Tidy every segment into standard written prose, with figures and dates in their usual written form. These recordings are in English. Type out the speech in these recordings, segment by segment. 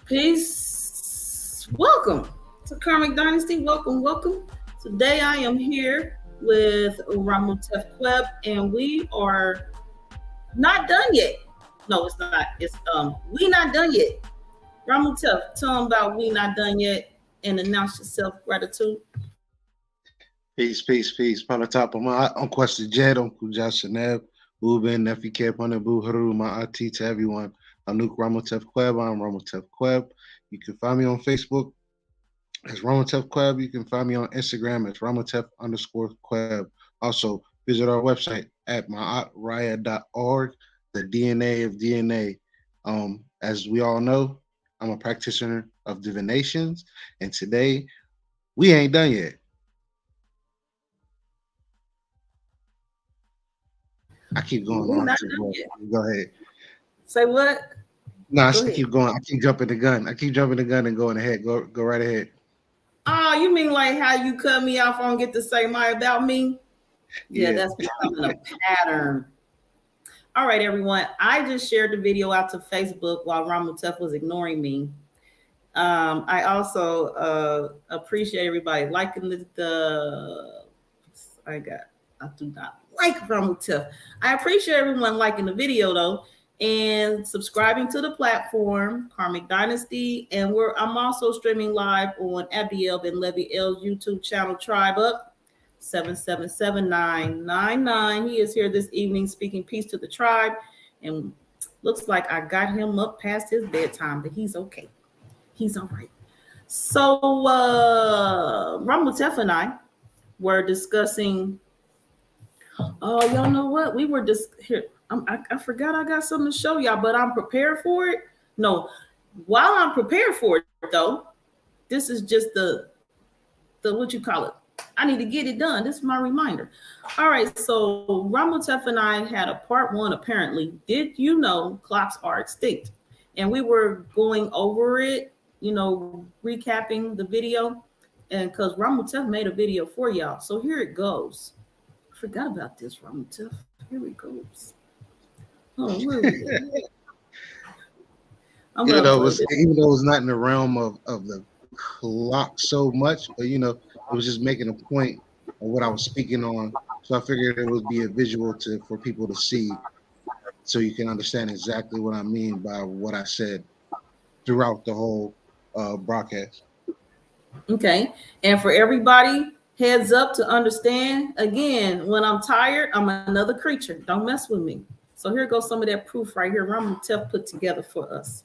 Peace. Welcome to Karmic Dynasty. Welcome. Today I am here with Ramutef Web, and we are not done yet. No, it's not. It's we not done yet. Ramutef, tell them about we not done yet and announce yourself. Gratitude. Peace. Panatapa ma on Questa Jet, on Kuja Shaneb, Uben, Nefi Kep, on the Buharu, my IT to everyone. Anuk Ramotef Kweb, I'm Ramotef Kweb. You can find me on Facebook as Ramotef Kweb. You can find me on Instagram as Ramotef_Kweb. Also, visit our website at myatraya.org, the DNA of DNA. As we all know, I'm a practitioner of divinations, and today we ain't done yet. I keep going on. Go ahead. Say what? No, I keep going. I keep jumping the gun. And going ahead. Go right ahead. Oh, you mean like how you cut me off? I don't get to say my about me? Yeah. That's becoming a pattern. All right, everyone. I just shared the video out to Facebook while Ramutef was ignoring me. I also appreciate everybody liking I do not like Ramutef. I appreciate everyone liking the video though, and subscribing to the platform, Karmic Dynasty. And I'm also streaming live on Abdiel Ben Levy L's YouTube channel, Tribe Up 777-999. He is here this evening speaking peace to the tribe. And looks like I got him up past his bedtime, but he's okay. He's all right. So Ramutef and I were discussing. Oh, y'all know what? We were just here. I forgot I got something to show y'all, but I'm prepared for it. No, while I'm prepared for it, though, this is just the what you call it. I need to get it done. This is my reminder. All right, so Ramutef and I had a part one, apparently. Did you know clocks are extinct? And we were going over it, recapping the video. And because Ramutef made a video for y'all. So here it goes. Forgot about this, Ramutef. Here it goes. Oh, where we even though it's not in the realm of the clock so much, but it was just making a point of what I was speaking on. So I figured it would be a visual for people to see, so you can understand exactly what I mean by what I said throughout the whole broadcast. Okay, and for everybody. Heads up to understand, again, when I'm tired, I'm another creature. Don't mess with me. So here goes some of that proof right here Ramutef put together for us.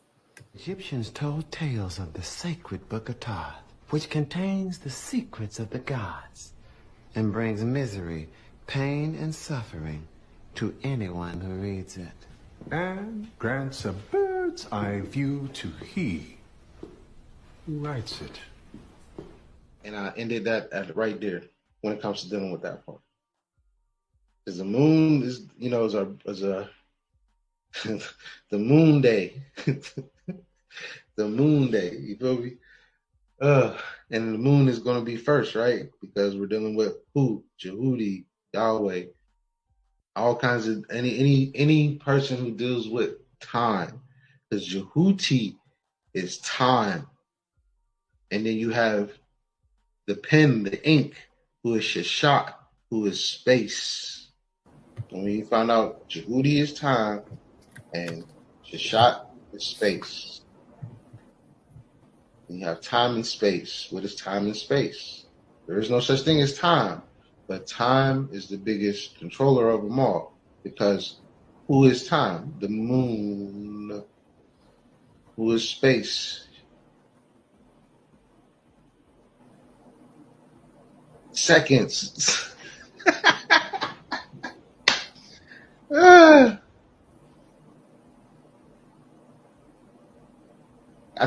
Egyptians told tales of the sacred Book of Thoth, which contains the secrets of the gods and brings misery, pain, and suffering to anyone who reads it. And grants a bird's eye view to he who writes it. And I ended that right there when it comes to dealing with that part. Because the moon is, is a the moon day. The moon day, you feel me? And the moon is going to be first, right? Because we're dealing with who? Jehudi, Yahweh, all kinds of, any person who deals with time. Because Jehuti is time. And then you have the pen, the ink, who is Shashat, who is space. When we found out Jehudi is time and Shashat is space. You have time and space. What is time and space? There is no such thing as time, but time is the biggest controller of them all, because who is time? The moon. Who is space? Seconds. I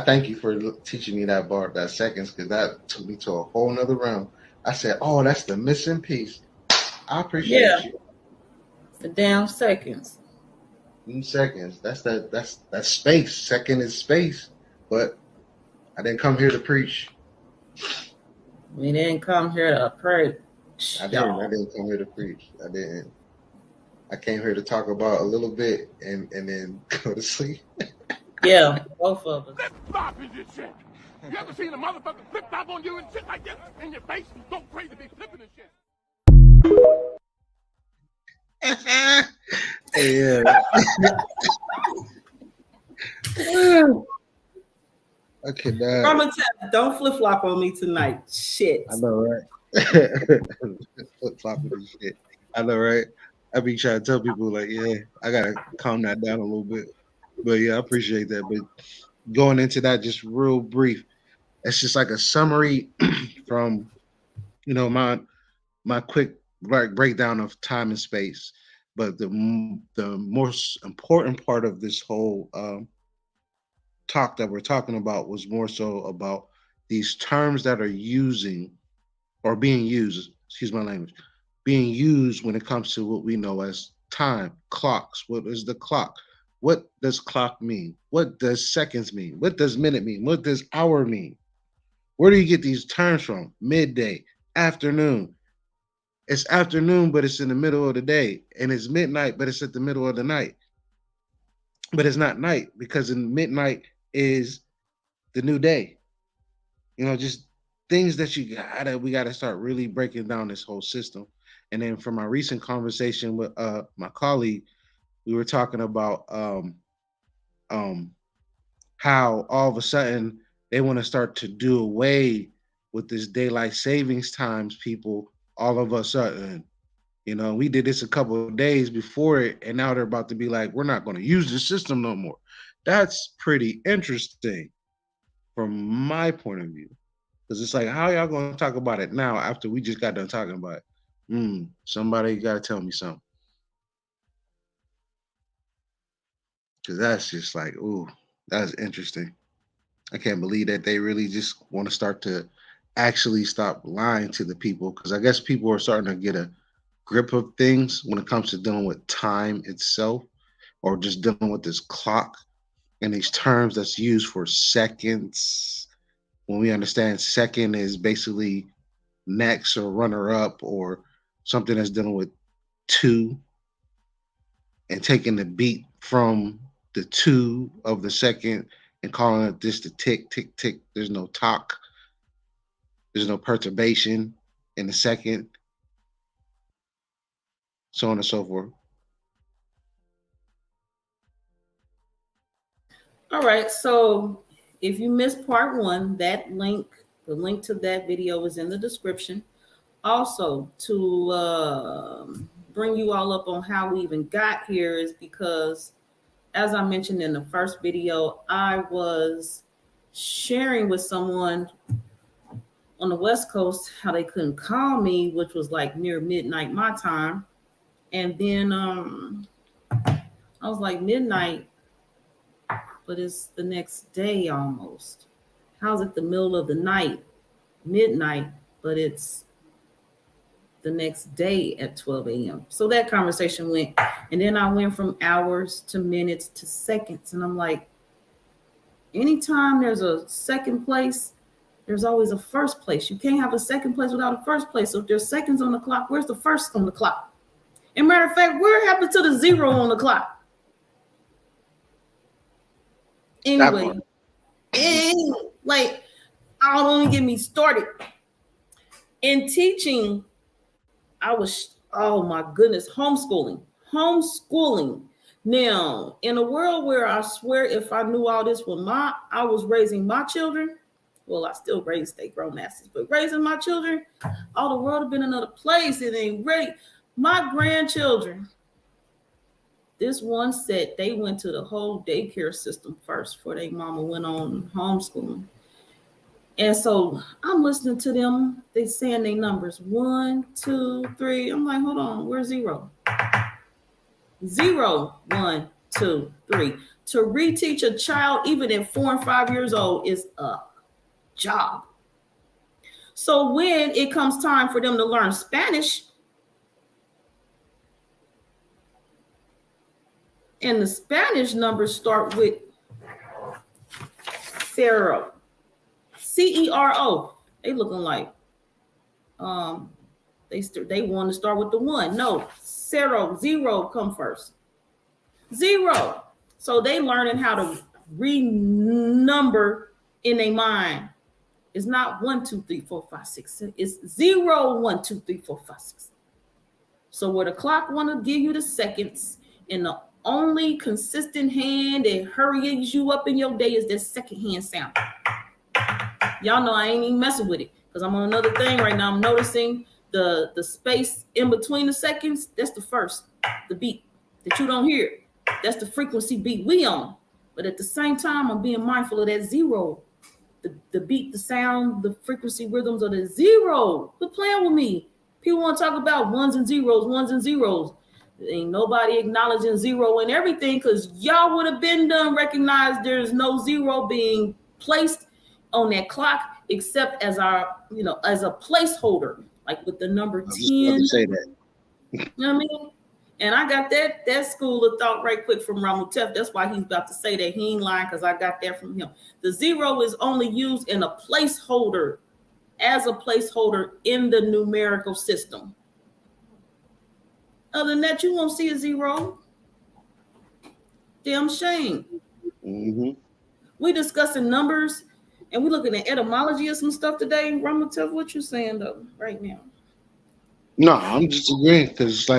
thank you for teaching me that seconds, because that took me to a whole nother realm. I said, oh, that's the missing piece. I appreciate you. The damn seconds. Seconds. That's space. Second is space. But I didn't come here to preach. We didn't come here to preach. I didn't come here to preach. I didn't. I came here to talk about a little bit and then go to sleep. Yeah, both of us. Flip-flop is this shit. You ever seen a motherfucker flip-flop on you and shit like this? In your face? Go crazy, be flipping and shit. Yeah. I cannot. I'm gonna tell you, don't flip flop on me tonight. Shit. I know, right? Flip flopping and shit. I know, right? I be trying to tell people like, yeah, I gotta calm that down a little bit. But yeah, I appreciate that. But going into that, just real brief, it's just like a summary from my quick breakdown of time and space. But the most important part of this whole talk that we're talking about was more so about these terms that are using or being used, excuse my language, being used when it comes to what we know as time, clocks. What is the clock? What does clock mean? What does seconds mean? What does minute mean? What does hour mean? Where do you get these terms from? Midday, afternoon. It's afternoon, but it's in the middle of the day. And it's midnight, but it's at the middle of the night. But it's not night because in midnight is the new day. Just things that we gotta start really breaking down this whole system. And then from my recent conversation with my colleague, we were talking about how all of a sudden they want to start to do away with this daylight savings times, people, all of a sudden. We did this a couple of days before it, and now they're about to be like, we're not going to use the system no more. That's pretty interesting from my point of view. Because it's like, how y'all going to talk about it now after we just got done talking about it? Somebody got to tell me something. Because that's just like, ooh, that's interesting. I can't believe that they really just want to start to actually stop lying to the people. Because I guess people are starting to get a grip of things when it comes to dealing with time itself, or just dealing with this clock and these terms that's used for seconds. When we understand second is basically next or runner up, or something that's dealing with two and taking the beat from the two of the second and calling it this the tick, tick, tick. There's no talk. There's no perturbation in the second. So on and so forth. All right. So if you missed part one, the link to that video is in the description. Also, to bring you all up on how we even got here is because, as I mentioned in the first video, I was sharing with someone on the West Coast how they couldn't call me, which was like near midnight my time. And then I was like, midnight, but it's the next day almost. How's it the middle of the night, midnight, but it's the next day at 12 a.m. So that conversation went, and then I went from hours to minutes to seconds. And I'm like, anytime there's a second place, there's always a first place. You can't have a second place without a first place. So if there's seconds on the clock, where's the first on the clock? And matter of fact, where happened to the zero on the clock? Anyway, like, I don't even get me started. In teaching, I was, oh my goodness, homeschooling. Now, in a world where I swear if I knew all this when I was raising my children, well, I still raised state grown asses, but raising my children, all the world have been another place. It ain't ready. My grandchildren, this one set, they went to the whole daycare system first before their mama went on homeschooling. And so I'm listening to them. They saying their numbers 1, 2, 3. I'm like, hold on, where's zero? 0, 1, 2, 3. To reteach a child, even at 4 and 5 years old, is a job. So when it comes time for them to learn Spanish, and the Spanish numbers start with zero. CERO. They looking like they want to start with the 1. No, zero come first. 0. So they learning how to renumber in their mind. It's not 1, 2, 3, 4, 5, 6. It's 0, 1, 2, 3, 4, 5, 6. So where the clock want to give you the seconds, and the only consistent hand that hurries you up in your day is that second hand sound. Y'all know I ain't even messing with it because I'm on another thing right now. I'm noticing the space in between the seconds. That's the first, the beat that you don't hear. That's the frequency beat we on. But at the same time, I'm being mindful of that 0. The beat, the sound, the frequency rhythms of the 0. Quit playing with me. People want to talk about ones and zeros. Ain't nobody acknowledging 0 and everything because y'all would have been done recognized there's no 0 being placed on that clock except as our, as a placeholder, like with the number 10. I was say that. You know what I mean? And I got that school of thought right quick from Ramutef. That's why he's about to say that. He ain't lying because I got that from him. The 0 is only used in a placeholder, as a placeholder in the numerical system. Other than that, you won't see a 0. Damn shame. Mm-hmm. We discussing numbers and we looking at etymology of some stuff today. Ramutef, what you saying though right now? No, I'm just agreeing because it's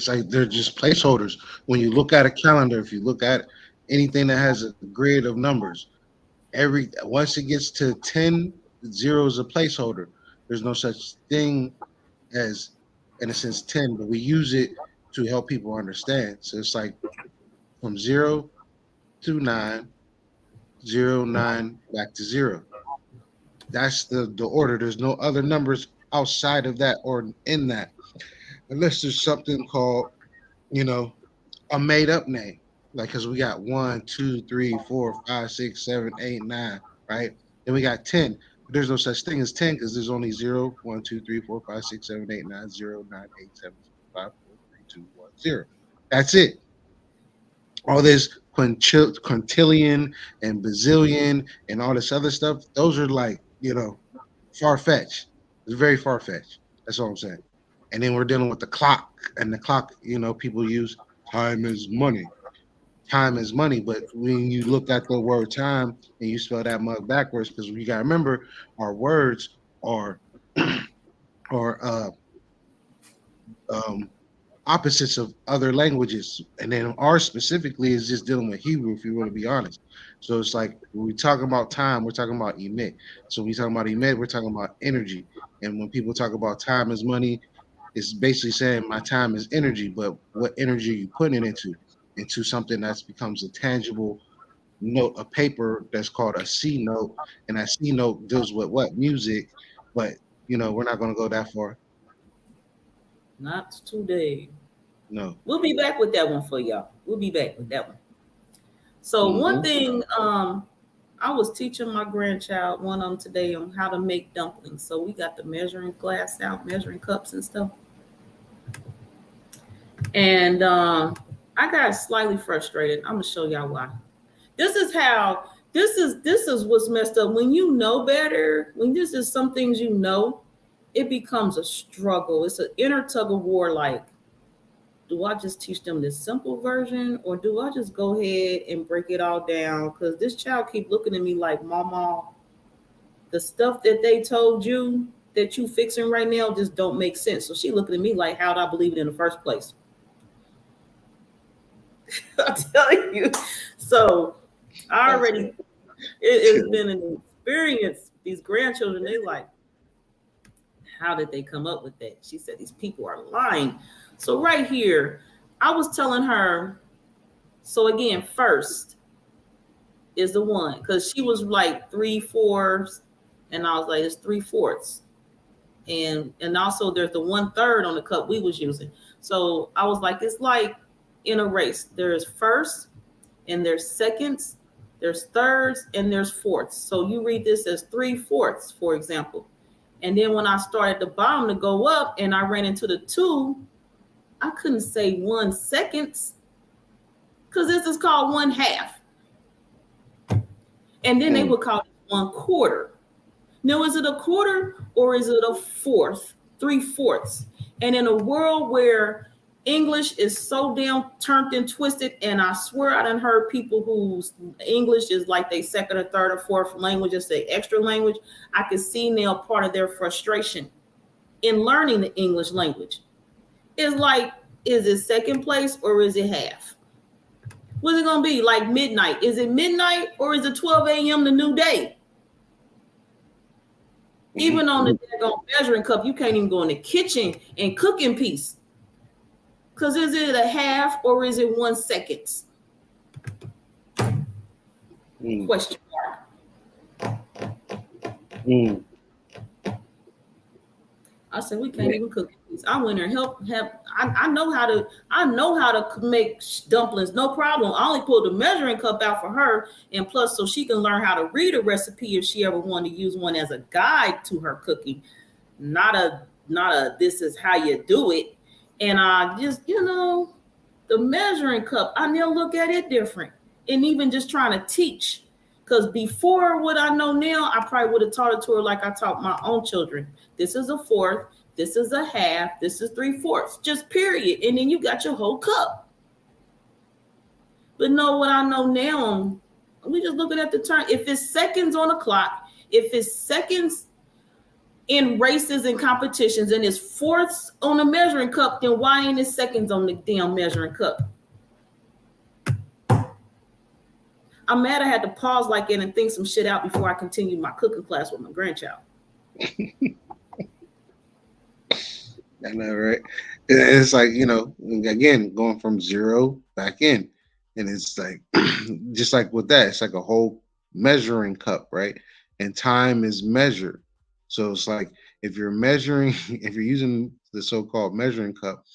like, they're just placeholders. When you look at a calendar, if you look at anything that has a grid of numbers, once it gets to 10, 0 is a placeholder. There's no such thing as, in a sense, 10, but we use it to help people understand. So it's like from 0 to 9, 0, 9, back to 0. That's the order. There's no other numbers outside of that or in that, unless there's something called, a made up name. Like, because we got 1, 2, 3, 4, 5, 6, 7, 8, 9, right? Then we got 10. But there's no such thing as 10 because there's only 0, 1, 2, 3, 4, 5, 6, 7, 8, 9, 0, 9, 8, 7, 5, 4, 3, 2, 1, 0. That's it. All this quintillion and bazillion and all this other stuff, those are like, far-fetched. It's very far-fetched. That's all I'm saying. And then we're dealing with the clock. And the clock, people use time is money. Time is money. But when you look at the word time and you spell that mug backwards, because we got to remember our words are opposites of other languages. And then ours specifically is just dealing with Hebrew, if you want to be honest. So it's like when we talk about time, we're talking about emit. So when we talk about emit, we're talking about energy. And when people talk about time is money, it's basically saying my time is energy, but what energy are you putting it into something that becomes a tangible note, a paper that's called a C note, and that C note deals with what? Music, but we're not going to go that far. Not today. No. We'll be back with that one for y'all. We'll be back with that one. So one thing, I was teaching my grandchild, one of them today, on how to make dumplings. So we got the measuring glass out, measuring cups and stuff. And I got slightly frustrated. I'm gonna show y'all why. This is what's messed up. When you know better, when this is some things it becomes a struggle. It's an inner tug of war. Like, do I just teach them this simple version, or do I just go ahead and break it all down? Because this child keep looking at me like, Mama, the stuff that they told you that you fixing right now just don't make sense. So she looking at me like, how'd I believe it in the first place? I'm telling you. So I already, it's been an experience. These grandchildren, they like, how did they come up with that? She said, these people are lying. So right here, I was telling her, so again, first is the 1, because she was like 3/4, and I was like, it's 3/4. And also there's the 1/3 on the cup we was using. So I was like, it's like in a race. There's first, and there's seconds, there's thirds, and there's fourths. So you read this as 3/4, for example. And then when I started the bottom to go up and I ran into the 2, I couldn't say 1 second because this is called 1/2. And then they would call it 1/4. Now, is it a quarter or is it a fourth, 3/4? And in a world where English is so damn turned and twisted, and I swear I done heard people whose English is like they second or third or fourth language, just the extra language. I can see now part of their frustration in learning the English language. It's like, is it second place or is it half? What's it gonna be? Like midnight? Is it midnight or is it 12 a.m. the new day? Even on the measuring cup, you can't even go in the kitchen and cook in peace. Because is it a half or is it 1 second? Question mark. I said we can't even cook in peace. I went there and help. I know how to make dumplings, no problem. I only pulled the measuring cup out for her, and plus so she can learn how to read a recipe if she ever wanted to use one as a guide to her cooking, not a this is how you do it. And I just, the measuring cup, I now look at it different. And even just trying to teach, because before what I know now, I probably would have taught it to her like I taught my own children. This is a fourth, this is a half, this is 3/4, just period. And then you got your whole cup. But no, what I know now, we just looking at the turn. If it's seconds on the clock, if it's seconds in races and competitions and it's fourths on the measuring cup, then why ain't it seconds on the damn measuring cup? I'm mad I had to pause like that and think some shit out before I continued my cooking class with my grandchild. I know, right? It's like, again, going from zero back in. And it's like, just like with that, it's like a whole measuring cup, right? And time is measured. So it's like, if you're using the so-called measuring cup,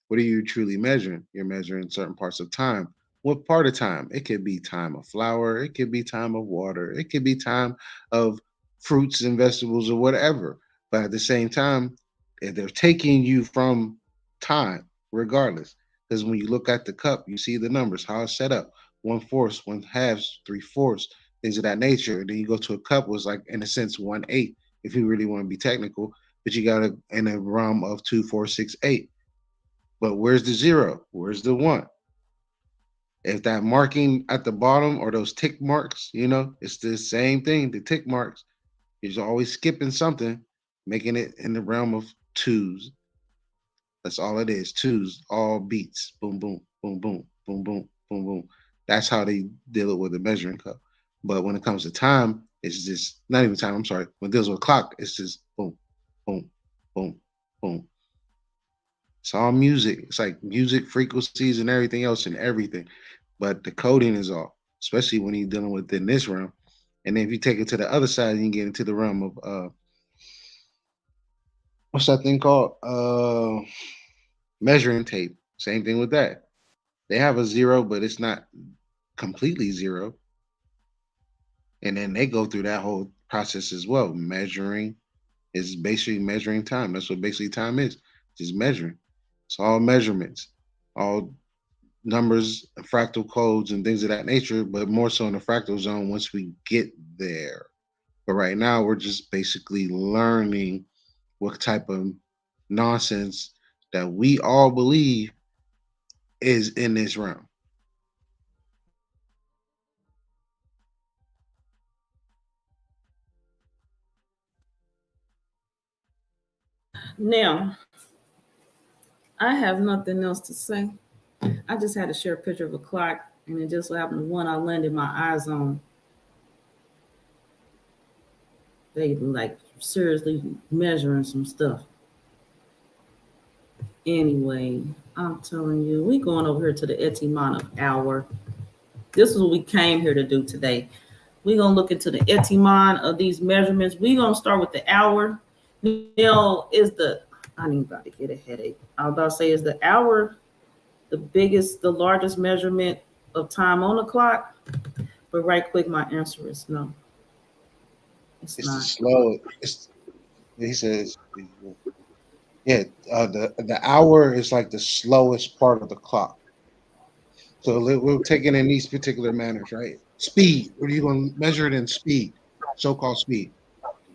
what are you truly measuring? You're measuring certain parts of time. What part of time? It could be time of flour. It could be time of water. It could be time of fruits and vegetables or whatever. But at the same time, they're taking you from time regardless. Because when you look at the cup, you see the numbers, how it's set up. 1/4, 1/2, 3/4, things of that nature. And then you go to a cup was like, in a sense, 1/8, if you really want to be technical. But you got to in a realm of 2, 4, 6, 8. But where's the 0? Where's the 1? If that marking at the bottom or those tick marks, it's the same thing. The tick marks, you're always skipping something, making it in the realm of 2s. That's all it is. 2s, all beats. Boom, boom, boom, boom, boom, boom, boom, boom. That's how they deal it with the measuring cup. But when it comes to time, it's just not even time. I'm sorry. When it deals with clock, it's just boom, boom, boom, boom. It's all music. It's like music frequencies and everything else and everything. But the coding is off, especially when you're dealing with in this realm. And then if you take it to the other side, you get into the realm of what's that thing called? Measuring tape. Same thing with that. They have a 0, but it's not completely 0. And then they go through that whole process as well. Measuring is basically measuring time. That's what basically time is. Just measuring. It's all measurements, all numbers, fractal codes, and things of that nature, but more so in the fractal zone once we get there. But right now, we're just basically learning what type of nonsense that we all believe is in this realm. Now, I have nothing else to say. I just had to share a picture of a clock, and it just so happened the one I landed my eyes on. They like seriously measuring some stuff. Anyway, I'm telling you, we going over here to the etymon of hour. This is what we came here to do today. We're going to look into the etymon of these measurements. We're going to start with the hour. Now, I ain't about to get a headache. I was about to say, is the hour the largest measurement of time on the clock? But right quick, my answer is no. It's not. Slow. He says, yeah, the hour is like the slowest part of the clock. So we're taking in these particular manners, right? Speed. What are you going to measure it in speed? So-called speed.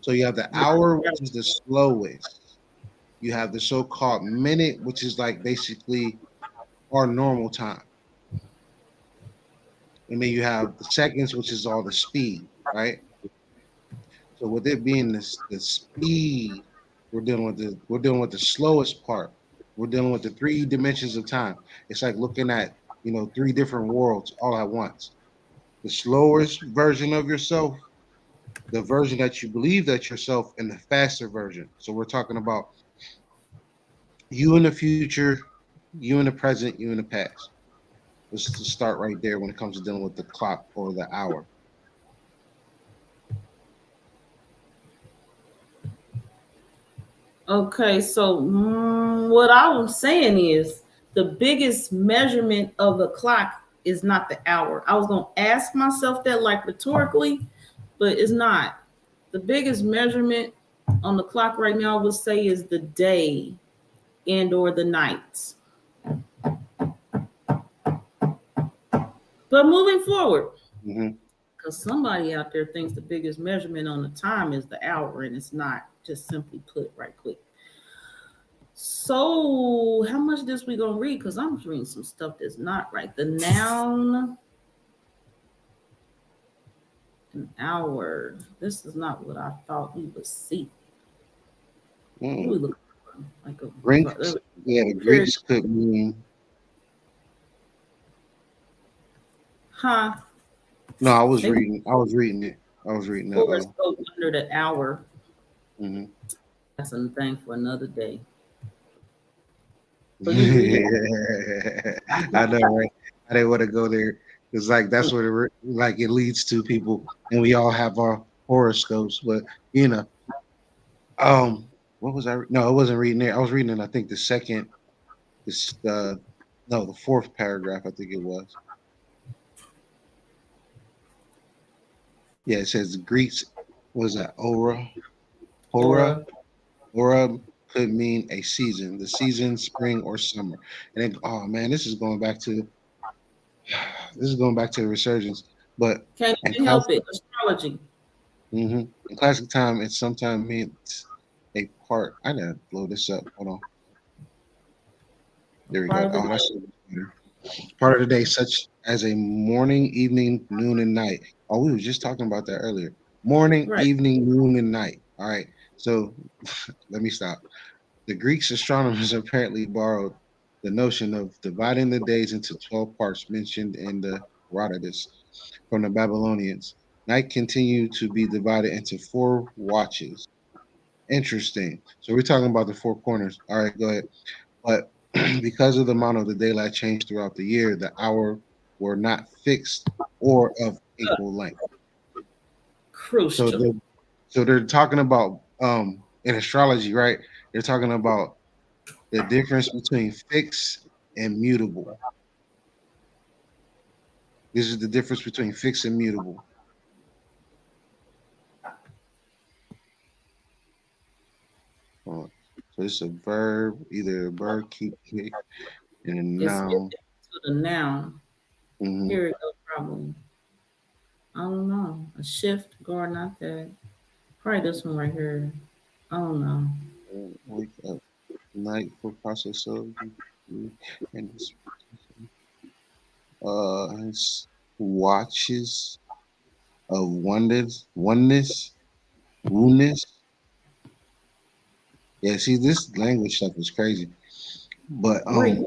So you have the hour, which is the slowest. You have the so-called minute, which is like basically our normal time. And then you have the seconds, which is all the speed, right? So with it being the speed, we're dealing with the slowest part. We're dealing with the 3 dimensions of time. It's like looking at, 3 different worlds all at once. The slowest version of yourself, the version that you believe that yourself, and the faster version. So we're talking about you in the future, you in the present, you in the past. Let's just start right there when it comes to dealing with the clock or the hour. Okay, so what I was saying is the biggest measurement of the clock is not the hour. I was going to ask myself that like rhetorically, but it's not. The biggest measurement on the clock right now, I would say, is the day and or the night. But moving forward, because somebody out there thinks the biggest measurement on the time is the hour, and it's not. Just simply put, right quick. So how much of this we gonna read? Because I'm reading some stuff that's not right. The noun, an hour. This is not what I thought we would see. What we look like Greeks, the Greeks could mean. Huh? No, I was reading it. Horoscope under the hour. Mm-hmm. That's a thing for another day. I know, right? I didn't want to go there. It's like that's what it leads to people, and we all have our horoscopes. But what was I? No, I wasn't reading there. I was reading, I think the fourth paragraph. I think it was. Yeah, it says Greeks. Was that Hora could mean a season, the season, spring or summer. And then, oh man, this is going back to the resurgence. But can't even help it. Astrology. In classic time, it sometimes means a part. I gotta blow this up. Hold on. There we go. Oh, that's part of the day, such as a morning, evening, noon, and night. Oh, we were just talking about that earlier. Morning, evening, noon, and night. All right. So let me stop. The Greeks astronomers apparently borrowed the notion of dividing the days into 12 parts mentioned in the Herodotus from the Babylonians. Night continued to be divided into 4 watches. Interesting. So we're talking about the 4 corners. All right, go ahead. But because of the amount of the daylight change throughout the year, the hour were not fixed or of equal length. Crucial. So they're talking about in astrology, right? They're talking about the difference between fixed and mutable. This is the difference between fixed and mutable. So it's a verb, either a verb, keep, and a noun. To the noun. Here it goes, probably. I don't know. A shift, or not that. Probably this one right here. I don't know. Wake up. Night for process of and it's watches of oneness. Yeah, see, this language stuff is crazy. But I'm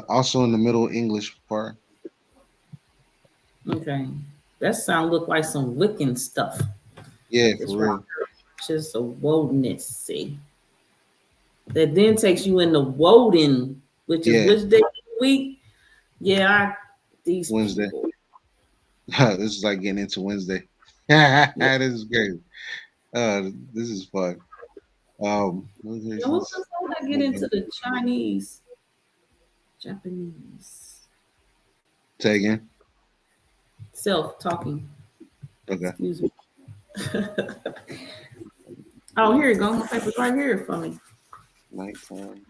also in the Middle English part. Okay, that look like some Wiccan stuff. Yeah, for real. Just a wodeness, see. That then takes you into Woden, which is which day of the week? Yeah, these Wednesday. This is like getting into Wednesday. This is crazy. This is fun. What's I get into the Japanese? Say again. Self-talking. Okay. Excuse me. Oh, here you go. My paper's right here for me. Nighttime.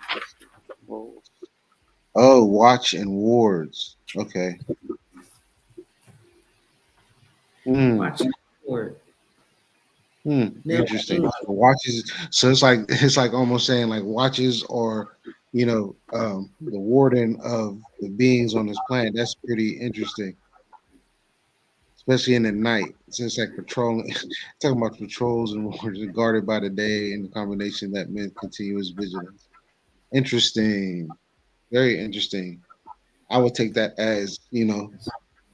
Oh, watch and wards. Okay. Watch and ward. Interesting. So watches. So it's like almost saying like watches or the warden of the beings on this planet. That's pretty interesting, especially in the night. So it's like patrolling. Talking about patrols and wards guarded by the day, and the combination that meant continuous vigilance. Interesting. Very interesting. I would take that as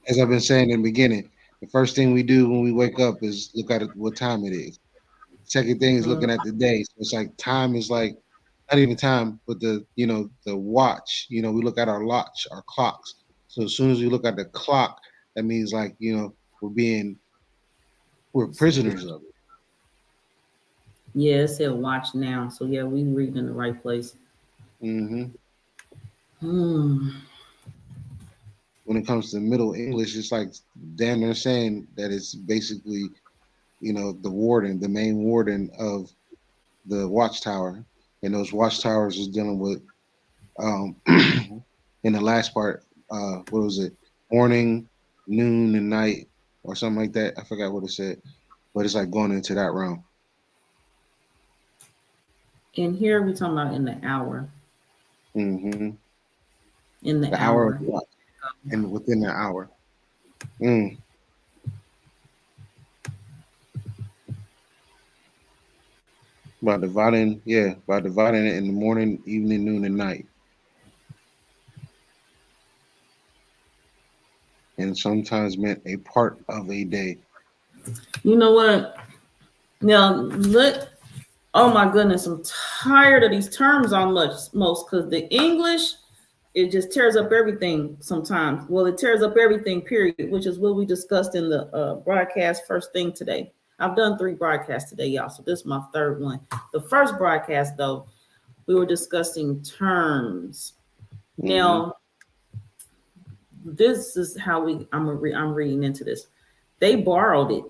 as I've been saying in the beginning. The first thing we do when we wake up is look at what time it is. Second thing is looking at the day. So it's like time is like not even time, but the watch. We look at our watch, our clocks. So as soon as we look at the clock, that means like we're prisoners of it. Yeah, it said watch now. So yeah, we reading in the right place. When it comes to Middle English, it's like damn near saying that it's basically the warden, the main warden of the watchtower, and those watchtowers is dealing with in the last part, what was it, morning, noon, and night, or something like that. I forgot what it said, but it's like going into that realm. And here we're talking about in the hour. In the hour and within the hour. By dividing it in the morning, evening, noon, and night. And sometimes meant a part of a day. You know what? Now, oh my goodness, I'm tired of these terms on most because the English, it just tears up everything sometimes. Well, it tears up everything, period, which is what we discussed in the broadcast first thing today. I've done 3 broadcasts today, y'all, so this is my 3rd one. The first broadcast, though, we were discussing terms. Now, this is how I'm reading into this. They borrowed it.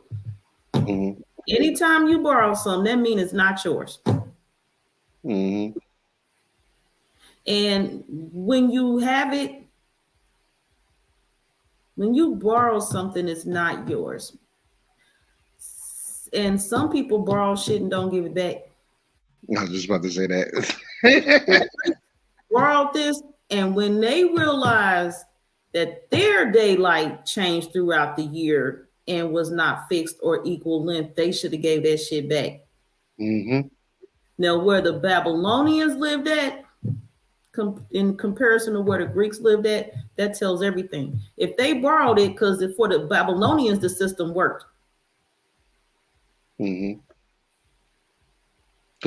Anytime you borrow something, that means it's not yours. And when you have it, when you borrow something, it's not yours. And some people borrow shit and don't give it back. I was just about to say that. Borrowed this, and when they realized that their daylight changed throughout the year and was not fixed or equal length, they should have gave that shit back. Now, where the Babylonians lived at, in comparison to where the Greeks lived at, that tells everything. If they borrowed it, because for the Babylonians, the system worked. Because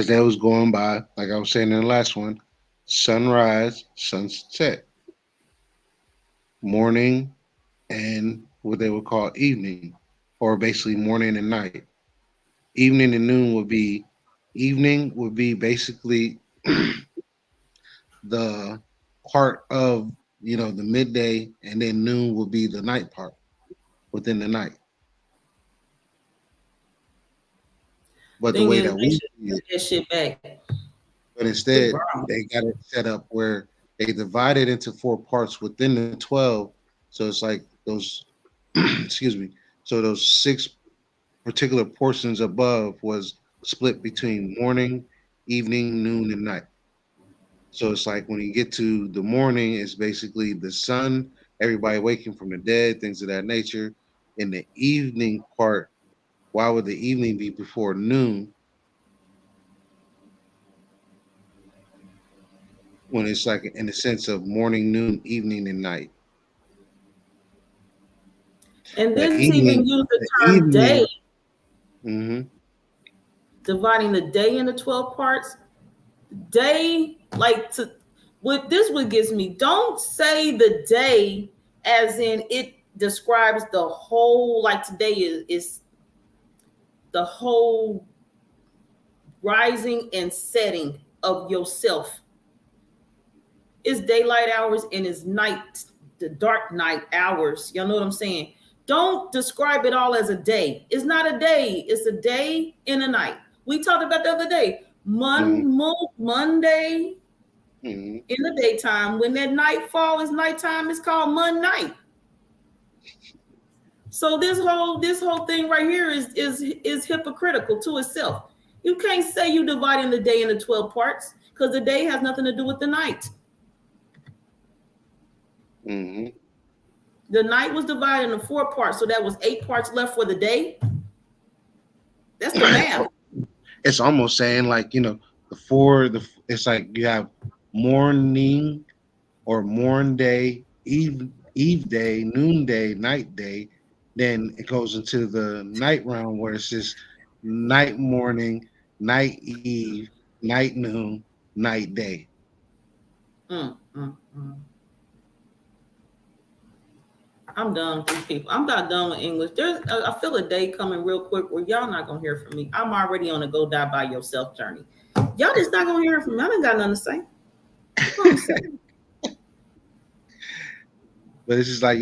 they was going by, like I was saying in the last one, sunrise, sunset, morning, and what they would call evening, or basically morning and night. Evening and noon would be basically the part of the midday, and then noon would be the night part within the night. But the way that we get that shit back. But instead, they got it set up where they divide it into 4 parts within the 12. So it's like those, excuse me. So those 6 particular portions above was split between morning, evening, noon, and night. So it's like when you get to the morning, it's basically the sun, everybody waking from the dead, things of that nature. In the evening part, why would the evening be before noon? When it's like in the sense of morning, noon, evening, and night. And then even use the term day. Dividing the day into 12 parts. Day, what gets me, don't say the day as in it describes the whole, like today is the whole rising and setting of yourself. It's daylight hours and it's night, the dark night hours. Y'all know what I'm saying? Don't describe it all as a day. It's not a day. It's a day and a night. We talked about the other day. Monday in the daytime. When that nightfall is nighttime, it's called Monday night. So this whole thing right here is hypocritical to itself. You can't say you dividing the day into 12 parts because the day has nothing to do with the night. Mm-hmm. The night was divided into 4 parts, so that was 8 parts left for the day. That's the math. It's almost saying like, it's like you have morning or morn day, eve day, noon day, night day. Then it goes into the night round where it's just night morning, night eve, night noon, night day. I'm done with these people. I'm not done with English. I feel a day coming real quick where y'all not gonna hear from me. I'm already on a go die by yourself journey. Y'all just not gonna hear from me. I done got nothing to say. But it's just like,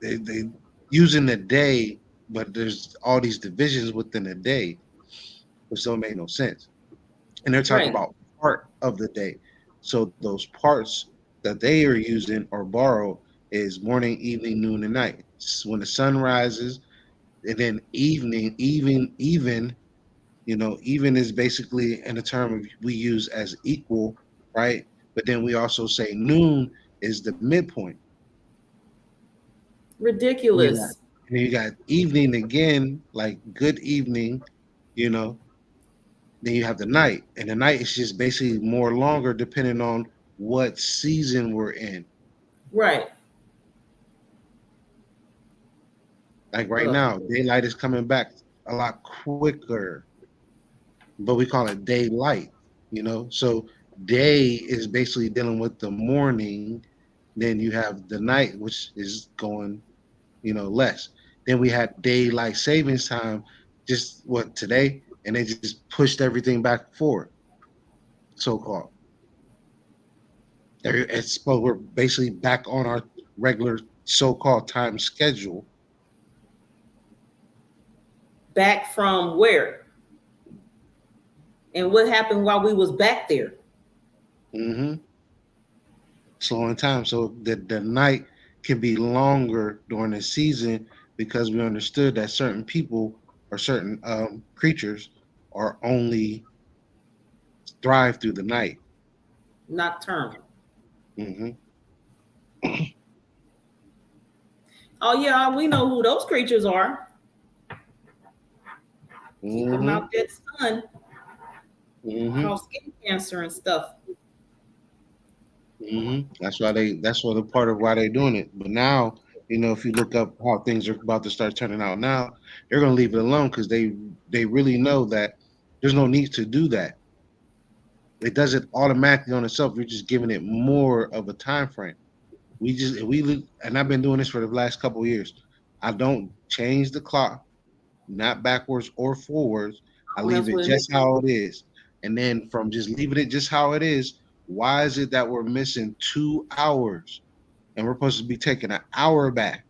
they using the day, but there's all these divisions within the day, which don't make no sense. And they're talking about part of the day. So those parts that they are using or borrow is morning, evening, noon, and night. It's when the sun rises, and then evening, even, even is basically in a term we use as equal, right? But then we also say noon is the midpoint. Ridiculous. And you got evening again, like good evening, Then you have the night, and the night is just basically more longer depending on what season we're in. Right. Like right now, daylight is coming back a lot quicker, but we call it daylight, So day is basically dealing with the morning. Then you have the night, which is going, less. Then we had daylight savings time, just today, and they just pushed everything back forward, so-called. We're basically back on our regular so-called time schedule. Back from where? And what happened while we was back there? Slowing time. So the night can be longer during the season because we understood that certain people or certain creatures are only thrive through the night. Nocturnal. Oh yeah, we know who those creatures are. Keep them out that sun. Cause skin cancer and stuff. That's the part of why they're doing it. But now, if you look up how things are about to start turning out now, they're going to leave it alone because they really know that there's no need to do that. It does it automatically on itself. You're just giving it more of a time frame. And I've been doing this for the last couple of years. I don't change the clock, not backwards or forwards. I leave it just how it is. And then from just leaving it just how it is, why is it that we're missing 2 hours and we're supposed to be taking an hour back,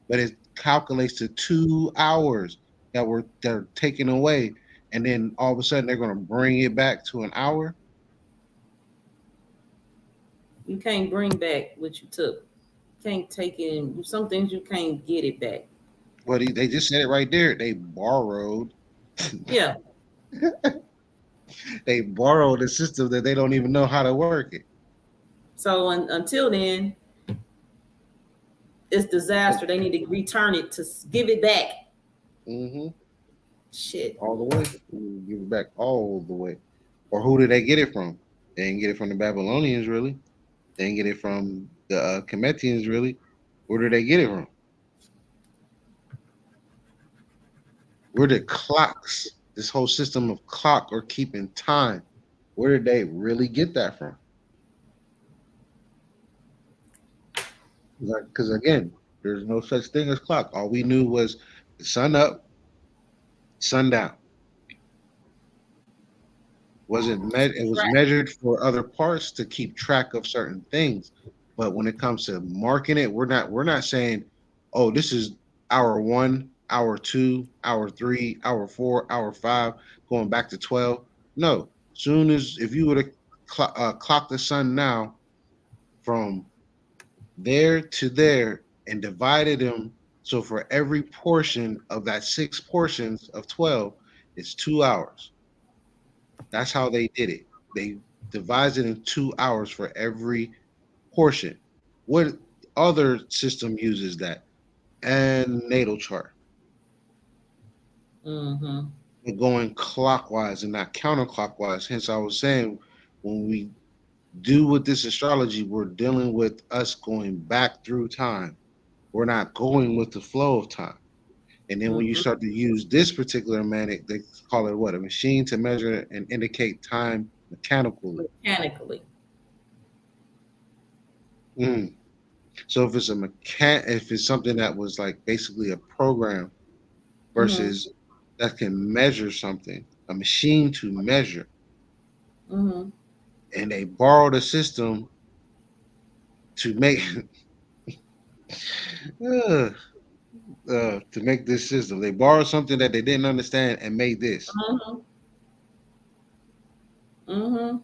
but it calculates to 2 hours that they're taking away, and then all of a sudden they're going to bring it back to an hour? You can't bring back what you took. You can't take it in. Some things you can't get it back. Well, they just said it right there. They borrowed. Yeah. They borrowed a system that they don't even know how to work it. So until then, it's disaster. They need to return it to give it back. Shit. All the way. Give it back all the way. Or who did they get it from? They didn't get it from the Babylonians, really. They didn't get it from the Cometians, really. Where did they get it from? Where did clocks, this whole system of clock or keeping time, where did they really get that from? Because again, there's no such thing as clock. All we knew was the sun up, sun down. It was measured for other parts to keep track of certain things. But when it comes to marking it, we're not saying, oh, this is hour 1, hour 2, hour 3, hour 4, hour 5, going back to 12. No. Soon as if you were to clock the sun now from there to there and divided them So for every portion of that 6 portions of 12, it's 2 hours. That's how they did it. They divided it in 2 hours for every portion. What other system uses that? And natal chart. Mm-hmm. We're going clockwise and not counterclockwise. Hence, I was saying when we do with this astrology, we're dealing with us going back through time. We're not going with the flow of time. And then when you Mm-hmm. start to use this particular manic, they call it what? A machine to measure and indicate time mechanically. Mechanically. Mm. So if it's if it's something that was like basically a program versus that can measure something, a machine to measure, Mm-hmm. and they borrowed a system to make uh, to make this system. They borrowed something that they didn't understand and made this. Mm-hmm. Mm-hmm.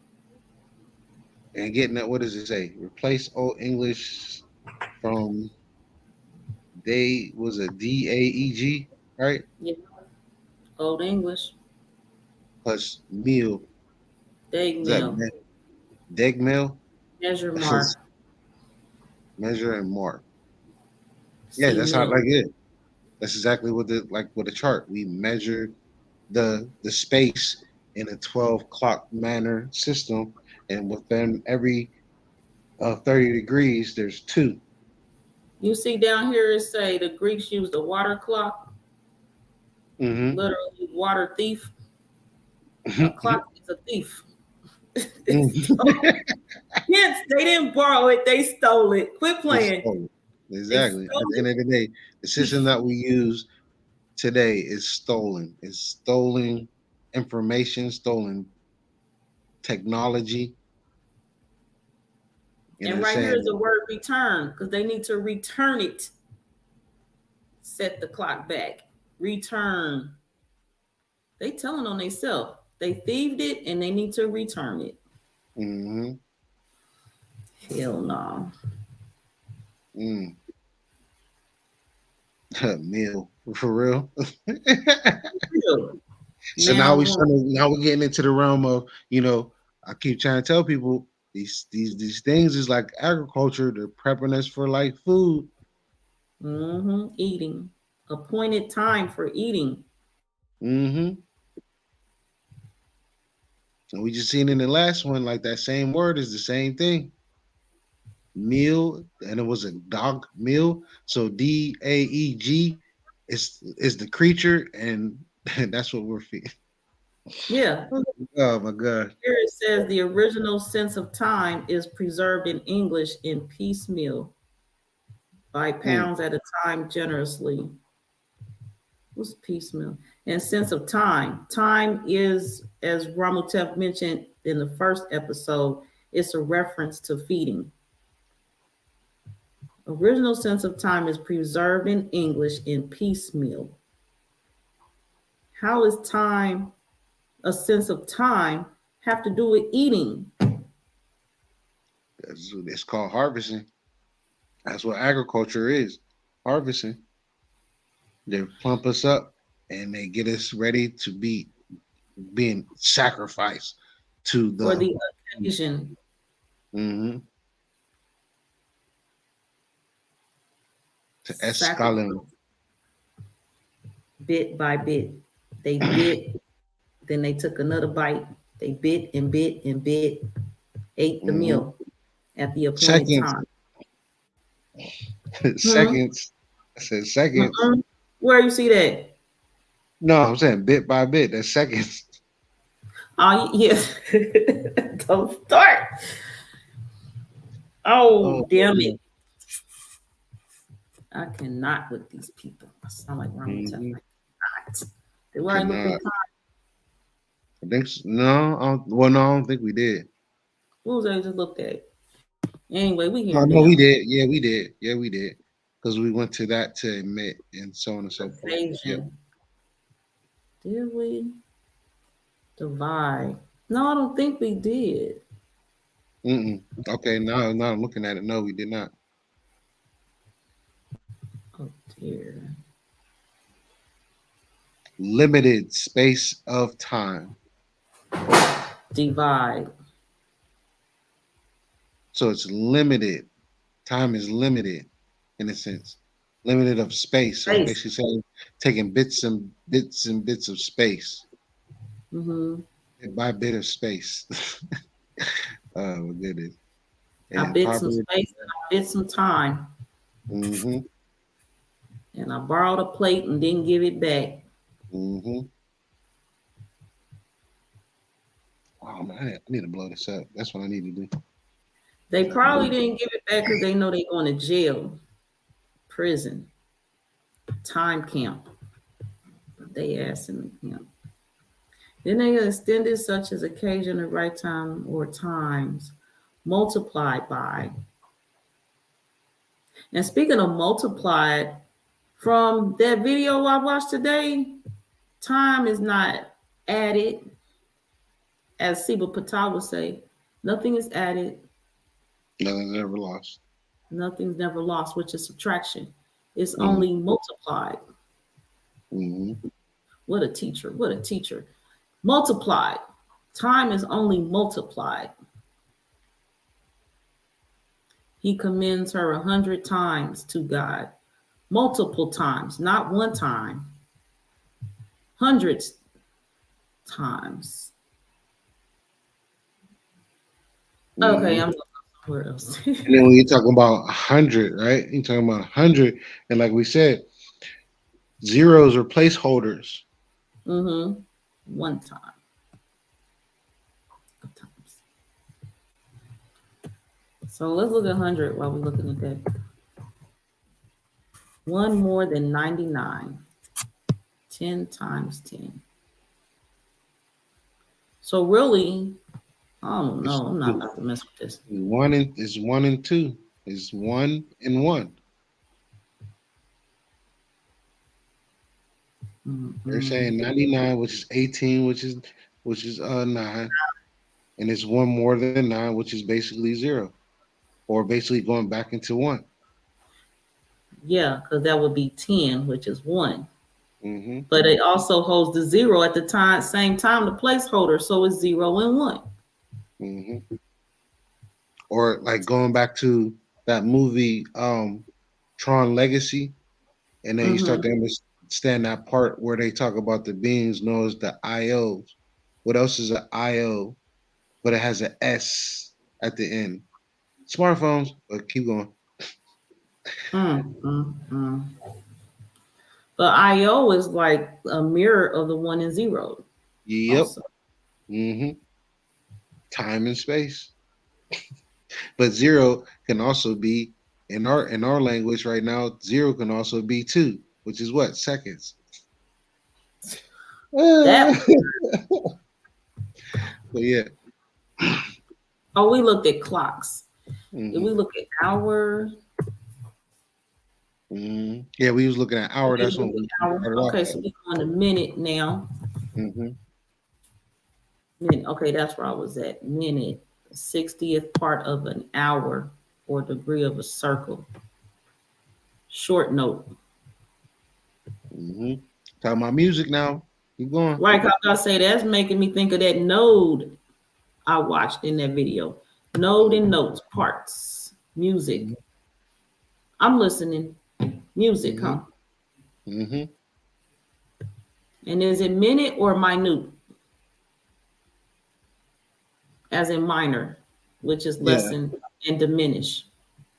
And getting that, what does it say? Replace old English from was a DAEG, right? Yeah. Old English. Plus meal. Dag Is that meal. deg meal? Measure mark. Measure and mark. Yeah, C that's how meal. that's exactly what with the chart. We measured the space in a 12 clock manner system, and within every 30 degrees, there's 2. You see down here it say the Greeks used a water clock, Mm-hmm. literally water thief. A clock is a thief. Yes, they didn't borrow it, they stole it. Quit playing. Exactly. At the end of the day, the system that we use today is stolen. It's stolen information, stolen technology. And right here is the word return, because they need to return it. Set the clock back. Return. They telling on themselves. They thieved it and they need to return it. Mm-hmm. Hell no. Meal for real. So now we're getting into the realm of, I keep trying to tell people these things is like agriculture. They're prepping us for like food. Mm-hmm. Eating. Appointed time for eating. Mm-hmm. And we just seen in the last one, like that same word is the same thing. Meal, and it was a dog meal. So DAEG is the creature, and that's what we're feeding. Yeah. Oh my God. Here it says the original sense of time is preserved in English in piecemeal by pounds at a time generously. What's piecemeal? And sense of time. Time is, as Ramutev mentioned in the first episode, it's a reference to feeding. Original sense of time is preserved in English in piecemeal. How is time, a sense of time, have to do with eating? It's called harvesting. That's what agriculture is. Harvesting. They plump us up and they get us ready to be being sacrificed to For the occasion. Mm-hmm. To escalate. Bit by bit. They bit, then they took another bite. They bit and bit and bit, ate the meal at the appointed time. Seconds. I said seconds. Where you see that? No, I'm saying bit by bit. That's seconds. Oh, yeah. Don't start. Oh, damn it. I cannot with these people. I sound like Ron. Where I look at time. I think so. No, I don't think we did. What was I just looked at? Anyway, we can. Oh, no, we did. Yeah, we did. Yeah, we did. Because we went to that to admit and so on and so forth. Yep. Did we? Divide. No, I don't think we did. Okay, now I'm looking at it. No, we did not. Oh dear. Limited space of time. Divide. So it's limited. Time is limited in a sense. Limited of space. So it's basically saying taking bits and bits of space. By bit of space. Oh my goodness. I bit some space and I bit some time. And I borrowed a plate and didn't give it back. Oh man, I need to blow this up. That's what I need to do. They probably didn't give it back because they know they're going to jail, prison, time camp. But they asked in the camp. Then they extended such as occasion at right time or times, multiplied by. And speaking of multiplied, from that video I watched today, time is not added. As Siba Patel would say, nothing is added. Nothing's ever lost. Nothing's never lost, which is subtraction. It's only multiplied. What a teacher. What a teacher. Multiplied. Time is only multiplied. He commends her 100 times to God. Multiple times, not one time. Hundreds times. Okay, I'm going somewhere else. And then when you're talking about 100, right? You're talking about 100, and like we said, zeros are placeholders. One time. So let's look at 100 while we're looking at that. One more than 99. 10 times 10. So really, I don't know. I'm not about to mess with this. 1 and 2. It's 1 and 1. They're saying 99, which is 18, which is 9, and it's 1 more than 9, which is basically 0, or basically going back into 1. Yeah, because that would be 10, which is 1. But it also holds the 0 at the same time, the placeholder, so it's 0 and 1. Or like going back to that movie, Tron Legacy, and then you start to understand that part where they talk about the beings known as the IOs. What else is an IO? But it has an S at the end. Smartphones, but keep going. But IO is like a mirror of the 1 and 0. Yep. Also. Time and space. But 0 can also be in our language right now. 0 can also be 2, which is what? Seconds. But yeah. Oh, we looked at clocks. Did we look at hour? Yeah, we was looking at hour. That's what we okay, so we're on a minute now. Minute. Okay, that's where I was at. Minute, 60th part of an hour or degree of a circle. Short note. Talking about music now. Keep going. Right, I was gonna say that's making me think of that node I watched in that video. Node and notes, parts, music. I'm listening. Music, huh? And is it minute or minute? As in minor, which is lessen and diminish.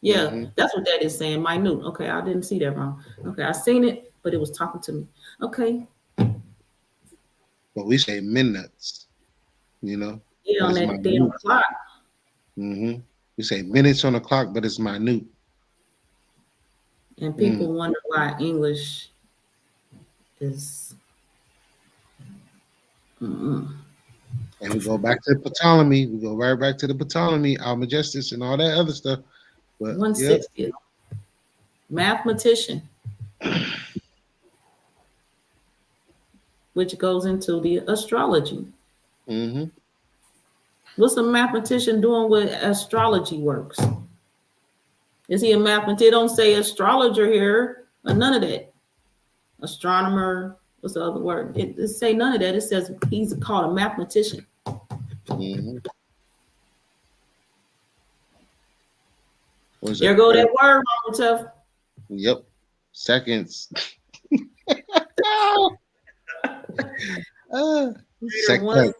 Yeah, that's what that is saying, minute. Okay, I didn't see that wrong. Okay, I seen it, but it was talking to me. Okay. But we say minutes, you know? Yeah, on that damn clock. We say minutes on the clock, but it's minute. And people wonder why English is. And we go back to Ptolemy. We go right back to the Ptolemy, Almagestus, and all that other stuff. But 160th. Mathematician. Which goes into the astrology. What's a mathematician doing with astrology works? Is he a mathematician? They don't say astrologer here. None of that. Astronomer. What's the other word? It say none of that. It says he's called a mathematician. Mm-hmm. There go that word, Mama Tough. Yep. Seconds. Second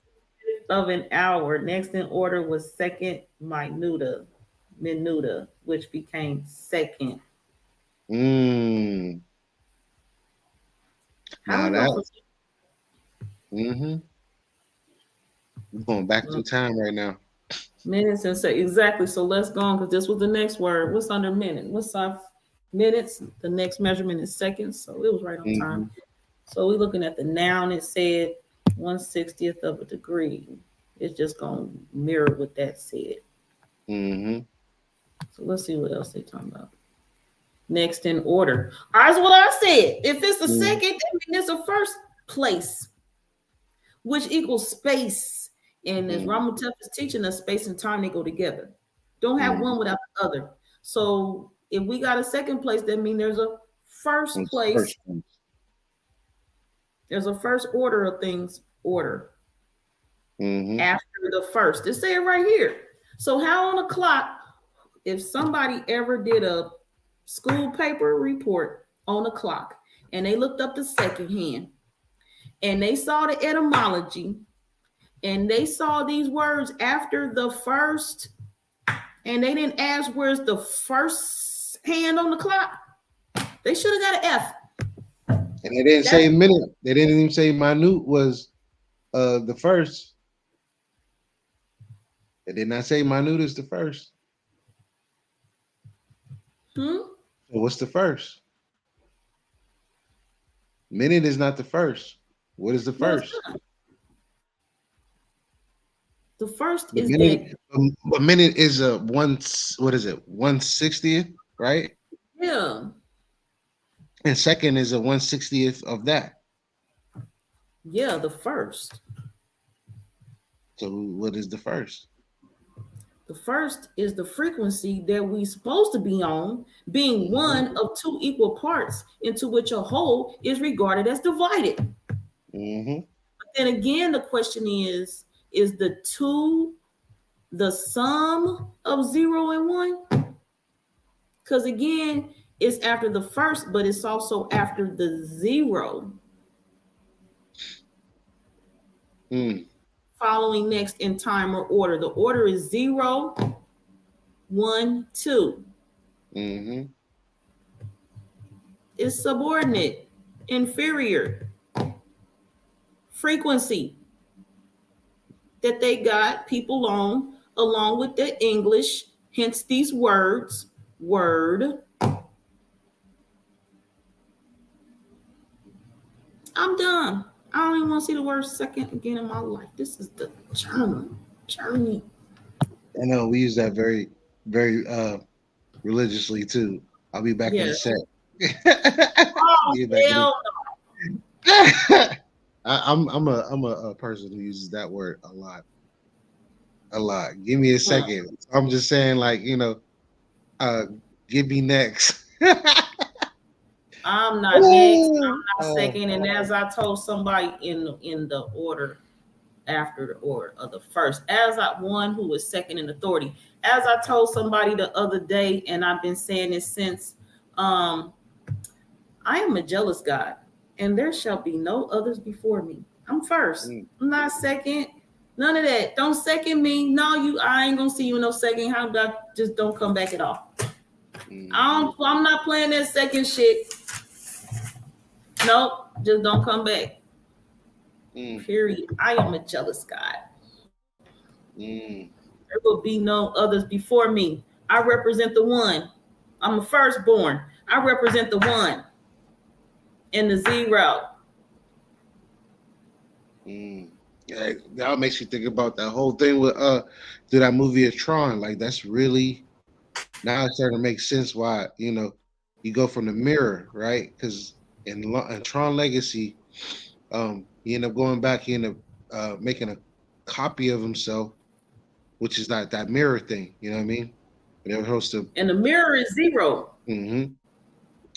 of an hour. Next in order was second minuta, which became second. Now that. Mm-hmm. We're going back through time right now. Minutes and say exactly. So let's go on because this was the next word. What's under minute? What's our minutes? The next measurement is seconds. So it was right on time. So we're looking at the noun. It said 1/60th of a degree. It's just gonna mirror what that said. So let's see what else they're talking about. Next in order. That's what I said. If it's a second, that means it's a first place, which equals space. And as Ramatef is teaching us, space and time, they go together. Don't have one without the other. So if we got a second place, that means there's a first place. There's a first order of things, order. After the first. They say it right here. So how on a clock, if somebody ever did a school paper report on a clock and they looked up the second hand and they saw the etymology and they saw these words after the first, and they didn't ask where's the first hand on the clock, they should have got an F. And they didn't say minute. They didn't even say minute was the first. They did not say minute is the first. So what's the first? Minute is not the first. What is the first? The first is minute. A minute is a one. What is it? 1/60th, right? Yeah. And second is a 1/60th of that. Yeah, the first. So what is the first? The first is the frequency that we're supposed to be on, being one of two equal parts into which a whole is regarded as divided. But then again, the question is the two the sum of 0 and 1? Because again, it's after the first, but it's also after the 0. Following next in time or order. The order is 0, 1, 2. It's subordinate, inferior, frequency that they got people on, along with the English, hence these words, word. I'm done. I don't even want to see the word second again in my life. This is the journey. I know we use that very, very religiously too. I'll be back in a sec. Hell no. I'm a person who uses that word a lot. Give me a second. I'm just saying, like, give me next. I'm not next. I'm not second. And as I told somebody in the order, after the order of the first, as I one who was second in authority, as I told somebody the other day, and I've been saying this since, I am a jealous God, and there shall be no others before me. I'm first. I'm not second. None of that. Don't second me. No, I ain't gonna see you in no second. How about just don't come back at all? I'm not playing that second shit. Nope, just don't come back. Period. I am a jealous God. There will be no others before me. I represent the one. I'm a firstborn. I represent the one and the 0. Yeah, that makes you think about that whole thing with through that movie of Tron. Like, that's really, now it's starting to make sense why you go from the mirror, right? Because in Tron Legacy, he ended up going back, he ended up making a copy of himself, which is not that mirror thing, you know what I mean? And they were supposed to, and the mirror is 0.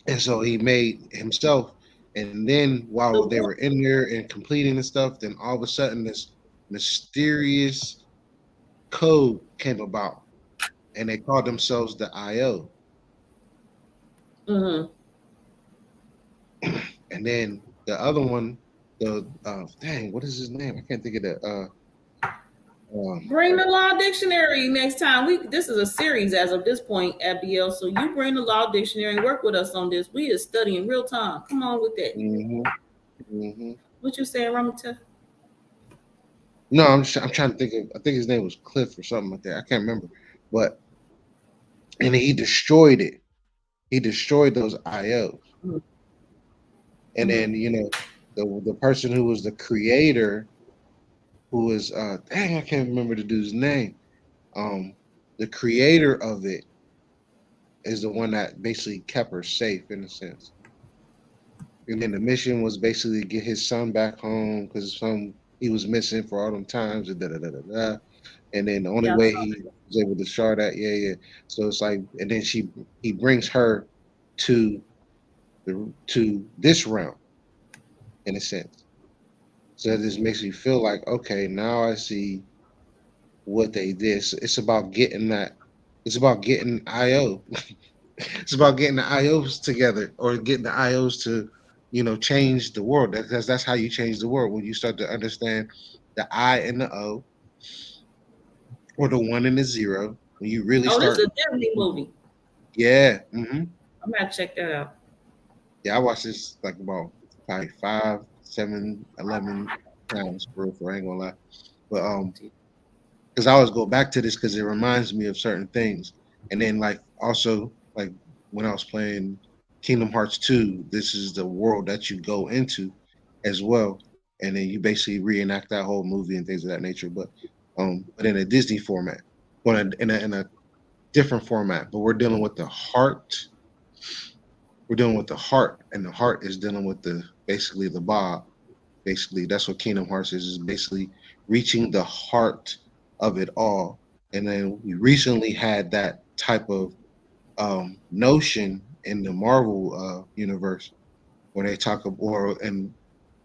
And so he made himself. And then while they were in there and completing the stuff, then all of a sudden this mysterious code came about, and they called themselves the IO. Mm-hmm. And then the other one, the dang, what is his name? I can't think of that. Bring the law dictionary next time. This is a series as of this point, Abiel. So you bring the law dictionary and work with us on this. We is studying real time. Come on with that. What you saying, Ramatef? No, I'm trying to think of. I think his name was Cliff or something like that. I can't remember. But and he destroyed it. He destroyed those IOs. Mm-hmm. And then the person who was the creator, who was dang, I can't remember the dude's name. The creator of it is the one that basically kept her safe in a sense. And then the mission was basically get his son back home because he was missing for all them times and And then the only way he was able to show that, So it's like, and then he brings her to this realm in a sense. So this makes me feel like, okay, now I see what they did. It's about getting that. It's about getting IO. It's about getting the IOs together, or getting the IOs to, change the world. That's how you change the world, when you start to understand the I and the O, or the 1 and the 0. When you really start. This is a Disney movie. Yeah. Mm-hmm. I'm gonna check that out. Yeah, I watched this like about probably 5, 7, 11 times, for real. I ain't gonna lie, but because I always go back to this because it reminds me of certain things, and then like also like when I was playing Kingdom Hearts 2, this is the world that you go into as well, and then you basically reenact that whole movie and things of that nature, but in a Disney format, or in a different format. But we're dealing with the heart. We're dealing with the heart, and the heart is dealing with basically the Bob. Basically, that's what Kingdom Hearts is basically reaching the heart of it all. And then we recently had that type of notion in the Marvel universe, when they talk about, in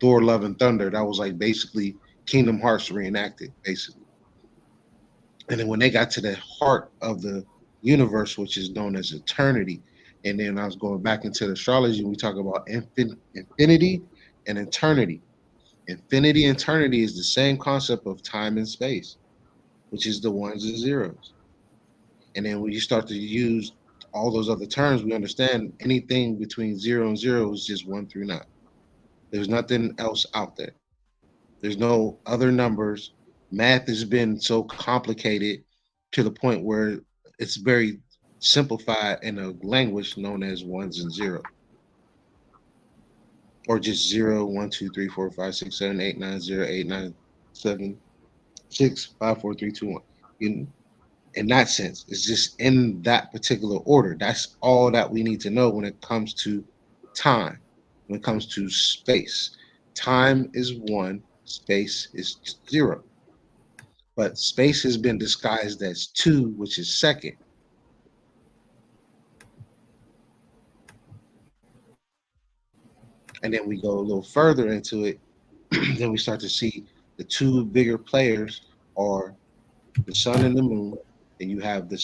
Thor: Love and Thunder, that was like basically Kingdom Hearts reenacted, basically. And then when they got to the heart of the universe, which is known as eternity, and then I was going back into the astrology, we talk about infinity and eternity. Infinity and eternity is the same concept of time and space, which is the 1s and 0s. And then when you start to use all those other terms, we understand anything between 0 and 0 is just 1 through 9. There's nothing else out there. There's no other numbers. Math has been so complicated to the point where it's very simplified in a language known as 1s and 0. Or just 0, 1, 2, 3, 4, 5, 6, 7, 8, 9, 0, 8, 9, 7, 6, 5, 4, 3, 2, 1. In that sense, it's just in that particular order. That's all that we need to know when it comes to time, when it comes to space. Time is 1, space is 0. But space has been disguised as 2, which is second. And then we go a little further into it, then we start to see the two bigger players are the sun and the moon. And you have the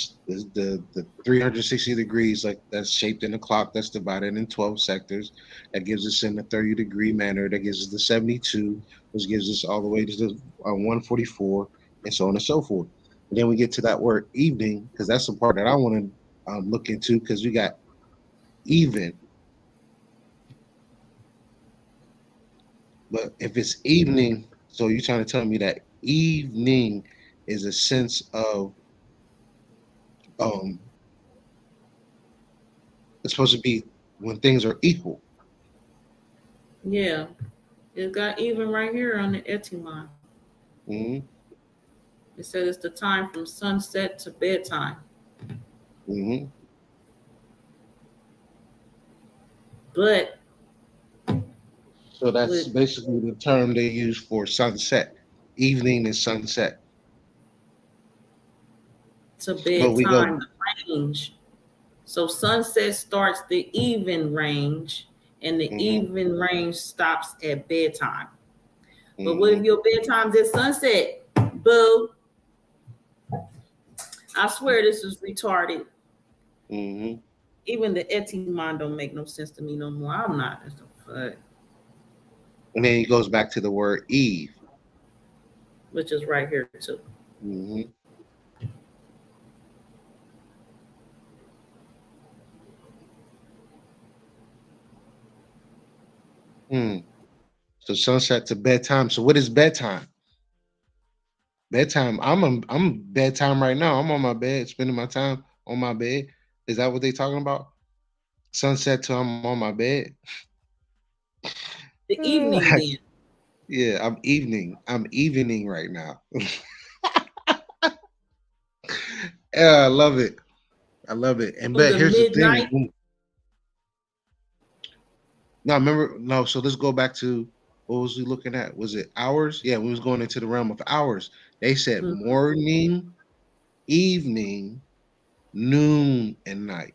360 degrees, like that's shaped in a clock that's divided in 12 sectors. That gives us in a 30-degree manner. That gives us the 72, which gives us all the way to the 144, and so on and so forth. And then we get to that word evening, because that's the part that I want to look into, because we got even. But if it's evening, so you're trying to tell me that evening is a sense of it's supposed to be when things are equal. Yeah, it got even right here on the Etiman. Mm-hmm. It said it's the time from sunset to bedtime. Mm-hmm. But so that's basically the term they use for sunset. Evening is sunset. To bedtime, the range. So sunset starts the even range, and the even range stops at bedtime. But what if your bedtime's at sunset? Boo. I swear this is retarded. Even the Etimon don't make no sense to me no more. I'm not. That's no fuck. And then he goes back to the word Eve, which is right here too. So sunset to bedtime. So what is bedtime? Bedtime. I'm bedtime right now. I'm on my bed, spending my time on my bed. Is that what they talking about? Sunset to I'm on my bed. The evening then. Yeah, I'm evening right now. Yeah, I love it. I love it. And but here's midnight. the thing. No, remember, no, so let's go back to what was we looking at? Was it hours? Yeah, we was going into the realm of hours. They said morning, evening, noon, and night.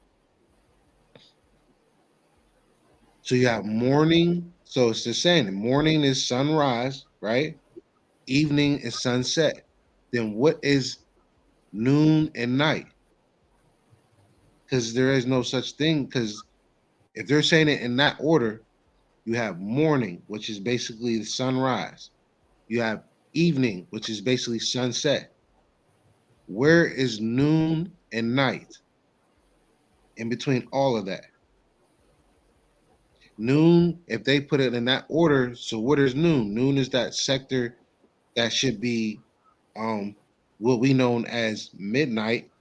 So you have morning. So it's the same. Morning is sunrise, right? Evening is sunset. Then what is noon and night? Because there is no such thing. Because if they're saying it in that order, you have morning, which is basically the sunrise. You have evening, which is basically sunset. Where is noon and night in between all of that? Noon, if they put it in that order, so what is noon? Noon is that sector that should be what we know as midnight,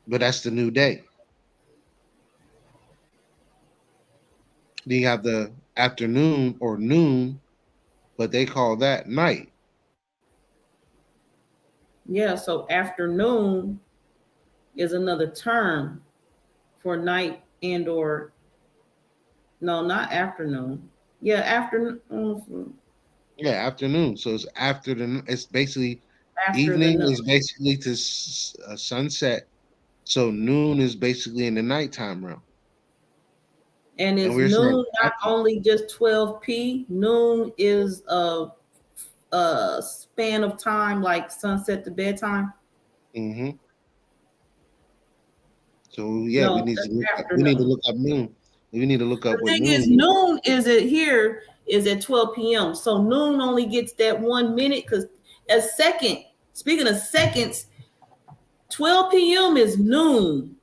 but that's the new day. Then you have the afternoon or noon, but they call that night. Yeah, so afternoon is another term for night and or no, not afternoon. Yeah, afternoon. Yeah, afternoon. So it's after it's basically after evening is basically to sunset. So noon is basically in the nighttime realm. And it's noon not only just 12 p. Noon is a span of time like sunset to bedtime. So yeah, we need to look up noon. We need to look up what noon. The thing is noon is it here is at 12 p.m. So noon only gets that 1 minute because a second. Speaking of seconds, 12 p.m. is noon.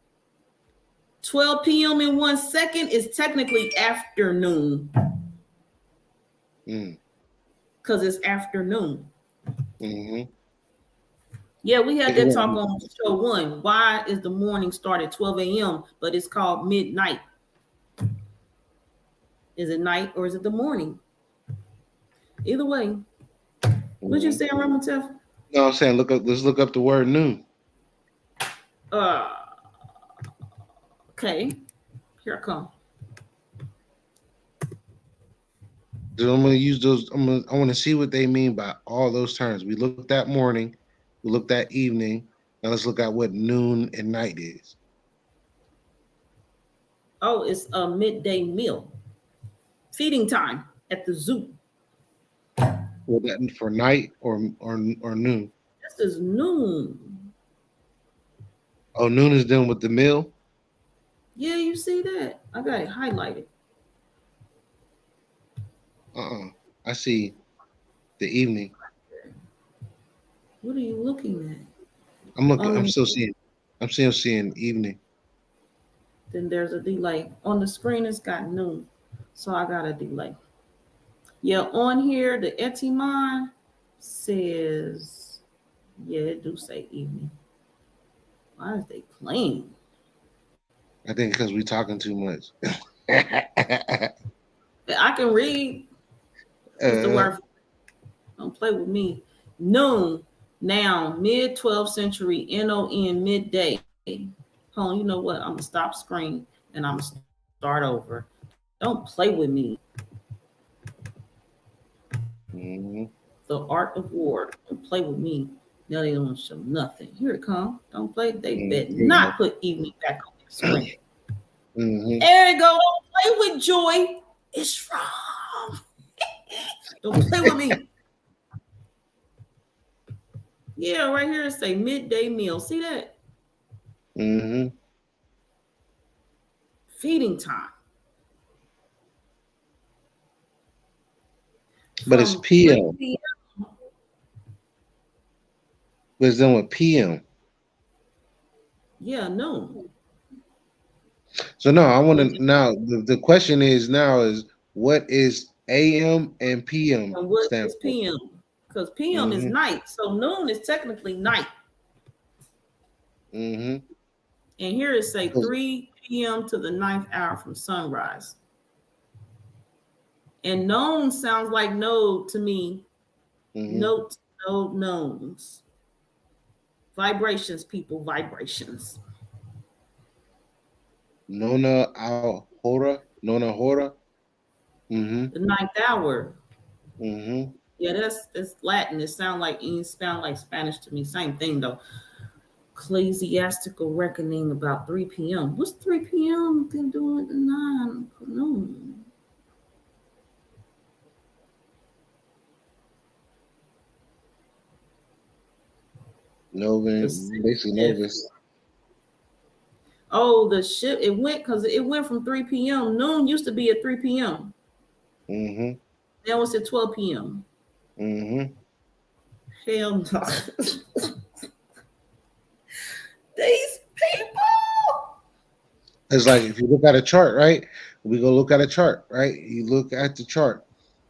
12 p.m. in 1 second is technically afternoon. Because it's afternoon. Yeah, we had that talk on show 1. Why is the morning start at 12 a.m., but it's called midnight? Is it night or is it the morning? Either way. What you saying, Ramotef? No, I'm saying let's look up the word noon. Okay. Here I come. So I'm gonna use those. I want to see what they mean by all those terms. We looked at morning, we looked at evening. Now let's look at what noon and night is. Oh, it's a midday meal. Feeding time at the zoo. Well, that for night or noon? This is noon. Oh, noon is done with the meal? Yeah, you see that? I got it highlighted. I see the evening. What are you looking at? I'm looking. I'm still seeing evening. Then there's a delay. On the screen, it's got noon. So I got a delay. Yeah, on here, the Etimon says, yeah, it do say evening. Why is they playing? I think because we're talking too much. I can read. What's the word? Don't play with me. Noon, now, mid 12th century, NON, midday. Hold on, you know what? I'm going to stop screen and I'm going to start over. Don't play with me. The art of war. Don't play with me. No, they don't show nothing. Here it comes. Don't play. They bet Mhm. not put evening back on their screen. Mhm. There you go. Don't play with joy. It's wrong. Don't play with me. Yeah, right here it say midday meal. See that? Mhm. Feeding time. But it's From 3 PM. p.m. But it's done with PM. Yeah, noon. So no, I want to now. The question is now is what is AM and PM And what stand is for? PM? Because PM is Mhm. night. So noon is technically night. Mhm. And here it say 3 p.m. to the 9th hour from sunrise. And known sounds like node to me. Mhm. Note, node, knowns. Vibrations, people, vibrations. Nona Hora. Nona Hora. Mhm. The 9th hour. Mhm. Yeah, that's Latin. It sound like Spanish to me. Same thing though. Ecclesiastical reckoning about 3 p.m. What's 3 p.m. can do at 9? No. Novus. Basically Novus. Oh, the ship, it went from 3 p.m. Noon used to be at 3 p.m. Mhm. Now it's at 12 p.m. Mhm. Hell no. These people. It's like if you look at a chart, right? We go look at a chart, right? You look at the chart.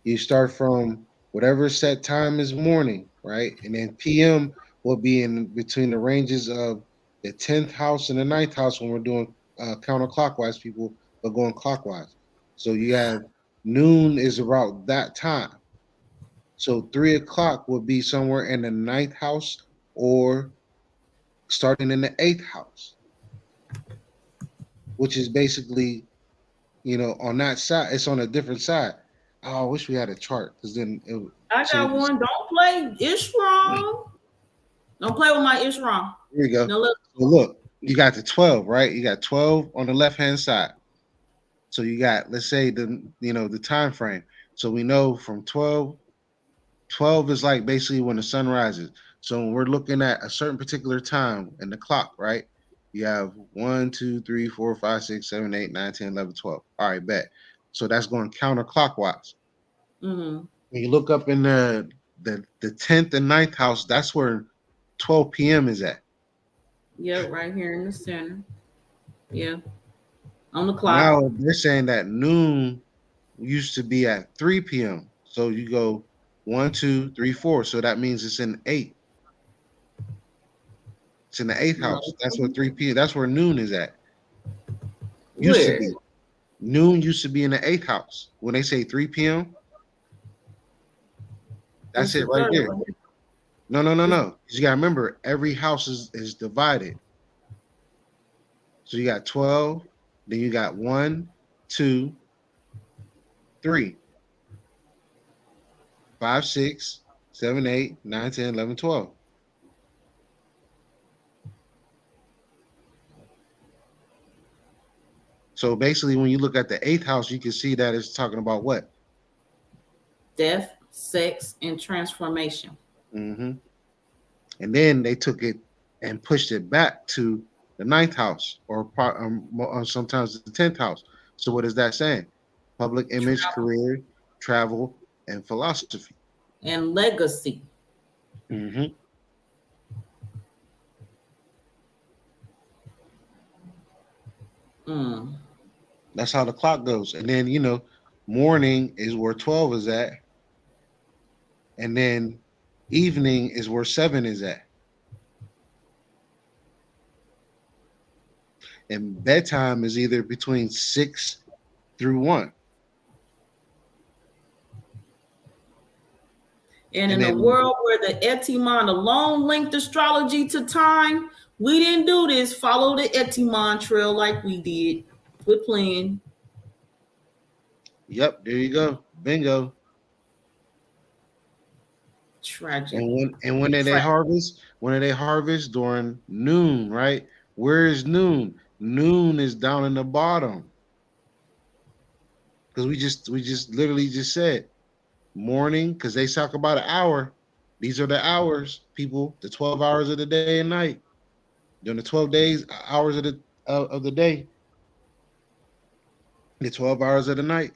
You start from whatever set time is morning, right? And then PM will be in between the ranges of the 10th house and the 9th house when we're doing counterclockwise, people, but going clockwise. So you have noon is about that time. So 3 o'clock would be somewhere in the 9th house or starting in the 8th house, which is basically, on that side, it's on a different side. Oh, I wish we had a chart because then I so we got can. one. Don't play. It's wrong. Don't play with my it's wrong. Here you go. No, look. So look, you got the 12, right? You got 12 on the left hand side. So you got, let's say the time frame. So we know from 12 is like basically when the sun rises. So when we're looking at a certain particular time in the clock, right? You have 1, 2, 3, 4, 5, 6, 7, 8, 9, 10, 11, 12. All right, bet. So that's going counterclockwise. Mm-hmm. When you look up in the 10th and 9th house, that's where 12 p.m. is at. Yep, right here in the center. Yeah. On the clock. Now they're saying that noon used to be at 3 p.m. So you go 1, 2, 3, 4. So that means it's in 8. It's in the 8th No. house. That's what 3 p.m. That's where noon is at. Used to Where? be. Noon used to be in the 8th house. When they say 3 p.m., that's It's the it right third there. one. No. You gotta remember every house is divided. So you got 12, then you got 1, 2, 3, 5, 6, 7, 8, 9, 10, 11, 12. So basically, when you look at the 8th house, you can see that it's talking about what? Death, sex, and transformation. Mm-hmm. And then they took it and pushed it back to the 9th house or sometimes the 10th house. So what is that saying? Public image, career, travel, and philosophy. And legacy. Mm-hmm. Mm. That's how the clock goes. And then, morning is where 12 is at. And then evening is where 7 is at. And bedtime is either between 6 through 1. And in And a then, world where the Etimon alone linked astrology to time, we didn't do this. Follow the Etimon trail like we did. Quit playing. yep, there you go. Bingo. Tragic. And when they harvest, during noon, right? Where is noon? Noon is down in the bottom. Because we just literally just said morning, because they talk about an hour. These are the hours, people, the 12 hours of the day and night. During the 12 days, hours of the day, the 12 hours of the night.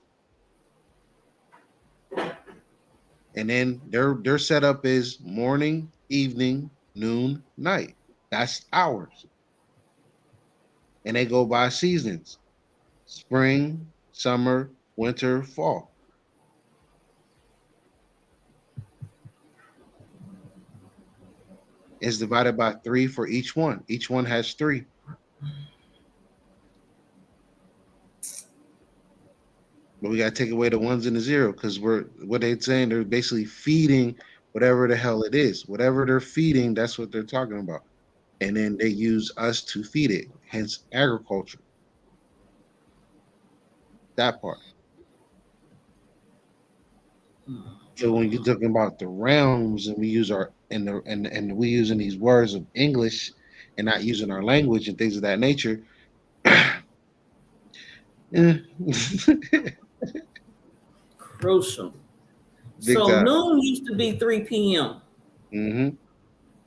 And then their setup is morning, evening, noon, night. That's hours. And they go by seasons: spring, summer, winter, fall. It's divided by 3 for each one. Each one has 3. But we got to take away the ones and the zero, because what they're saying, they're basically feeding whatever the hell it is. Whatever they're feeding, that's what they're talking about. And then they use us to feed it, hence agriculture. That part. So when you're talking about the realms, and we use and we using these words of English and not using our language and things of that nature. Crucial. Big So time. noon used to be 3 p.m. Mm-hmm.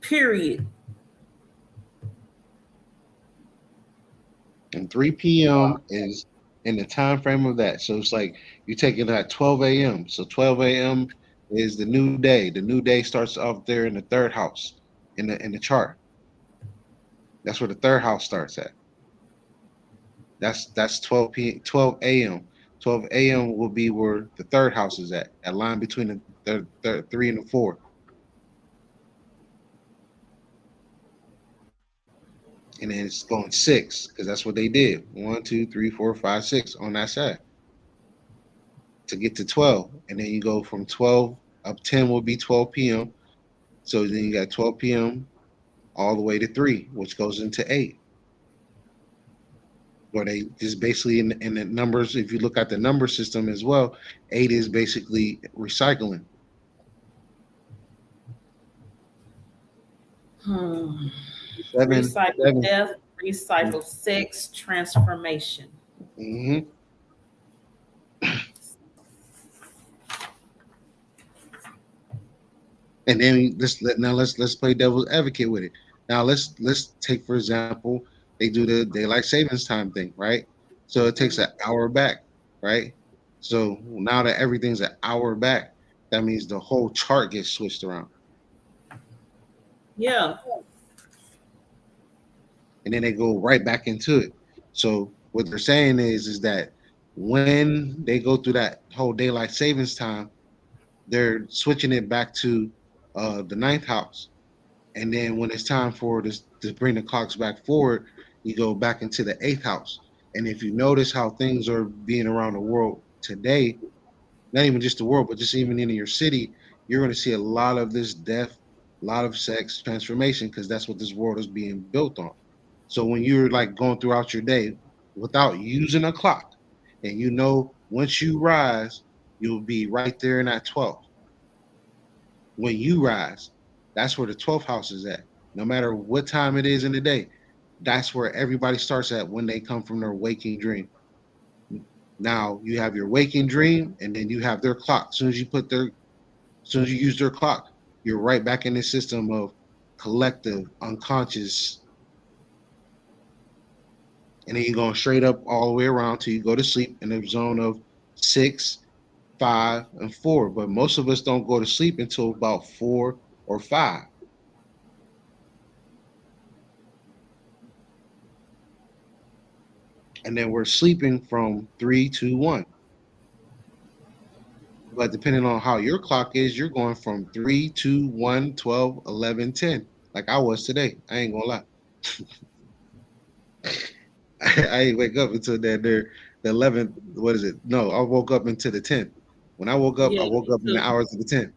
Period. And 3 p.m. is in the time frame of that. So it's like you're taking that 12 a.m. So 12 a.m. is the new day. The new day starts off there in the third house in the chart. That's where the third house starts at. That's 12 a.m. 12 a.m. will be where the third house is at. That line between the 3 and the 4. And then it's going 6, because that's what they did. 1, 2, 3, 4, 5, 6 on that side to get to 12. And then you go from 12 up 10 will be 12 p.m. So then you got 12 p.m. all the way to 3, which goes into 8. Where they just basically in the numbers, if you look at the number system as well, 8 is basically recycling. Recycle death, recycle sex, transformation. Mm-hmm. And then let's play devil's advocate with it. Now let's take, for example, they do the daylight savings time thing, right? So it takes an hour back, right? So now that everything's an hour back, that means the whole chart gets switched around. Yeah. And then they go right back into it. So what they're saying is that when they go through that whole daylight savings time, they're switching it back to the 9th house. And then when it's time for this to bring the clocks back forward, you go back into the 8th house. And if you notice how things are being around the world today, not even just the world, but just even in your city, you're going to see a lot of this death, a lot of sex transformation, because that's what this world is being built on. So when you're like going throughout your day without using a clock, and you know once you rise, you'll be right there in that 12th. When you rise, that's where the 12th house is at. No matter what time it is in the day, that's where everybody starts at when they come from their waking dream. Now you have your waking dream, and then you have their clock. As soon as you use their clock, you're right back in the system of collective unconscious. And then you're going straight up all the way around till you go to sleep in the zone of 6, 5, and 4. But most of us don't go to sleep until about 4 or 5. And then we're sleeping from 3 to 1. But depending on how your clock is, you're going from 3 to 1, 12, 11, 10. Like I was today. I ain't gonna lie. I ain't wake up until the 11th. What is it? No, I woke up into the 10th. When I woke up, I woke up in the hours of the 10th.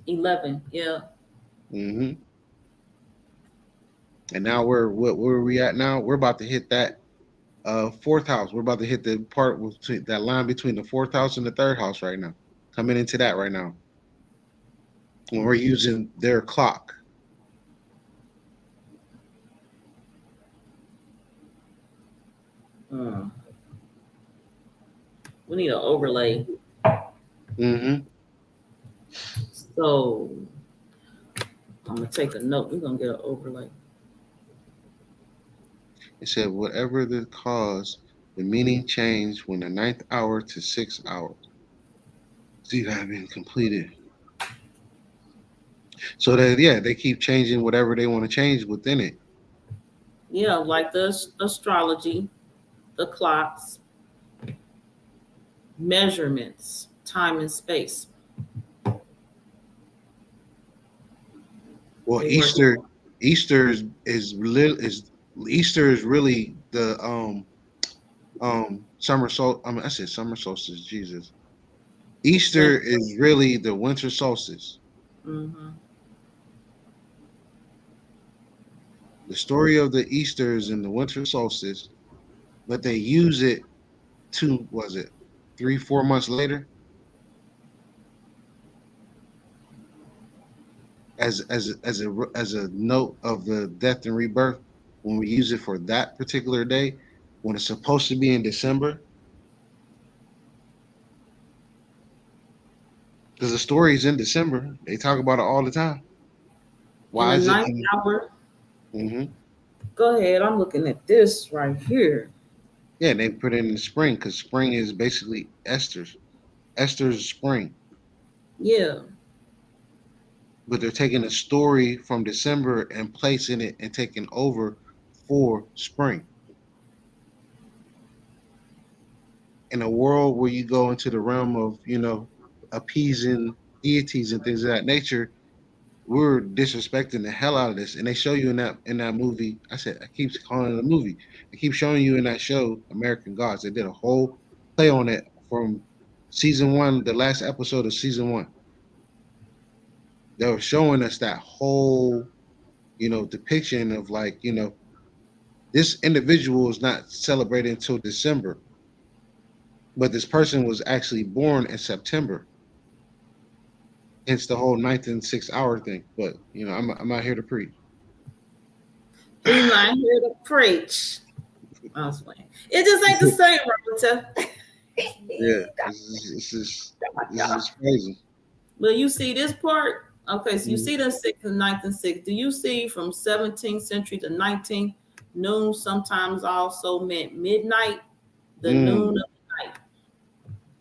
11, yeah. Mm-hmm. And now where are we at now? We're about to hit that 4th house. We're about to hit the part between that line between the 4th house and the 3rd house right now. Coming into that right now. when we're using their clock. We need an overlay. Mm-hmm. So I'm gonna take a note. We're gonna get an overlay. It said, whatever the cause, the meaning changed when the 9th hour to 6 hours. See that being completed. So that, yeah, they keep changing whatever they want to change within it. Yeah, like the astrology, the clocks, measurements, time and space. Well, Easter is really the summer sol. I mean, I said summer solstice. Jesus, Easter is really the winter solstice. Mm-hmm. The story of the Easter is in the winter solstice, but they use it 3-4 months later as a note of the death and rebirth when we use it for that particular day when it's supposed to be in December. Because the story is in December. They talk about it all the time. Why is it? 9th hour. Mm-hmm. Go ahead. I'm looking at this right here. Yeah, they put it in the spring because spring is basically Esther's. Esther's spring. Yeah. But they're taking a story from December and placing it and taking over for spring. In a world where you go into the realm of, appeasing deities and things of that nature, we're disrespecting the hell out of this. And they show you in that movie. I keep calling it a movie. They keep showing you in that show, American Gods. They did a whole play on it from season 1, the last episode of season 1. They were showing us that whole, depiction of this individual is not celebrated until December, but this person was actually born in September. Hence the whole 9th and 6th hour thing. But I'm not here to preach. He's not here to preach. I was playing. It just ain't the same, Roberta. Yeah, this is crazy. But you see this part. Okay, so you see the 6th and 9th and 6th. Do you see from 17th century to 19th, noon sometimes also meant midnight, the noon of the night?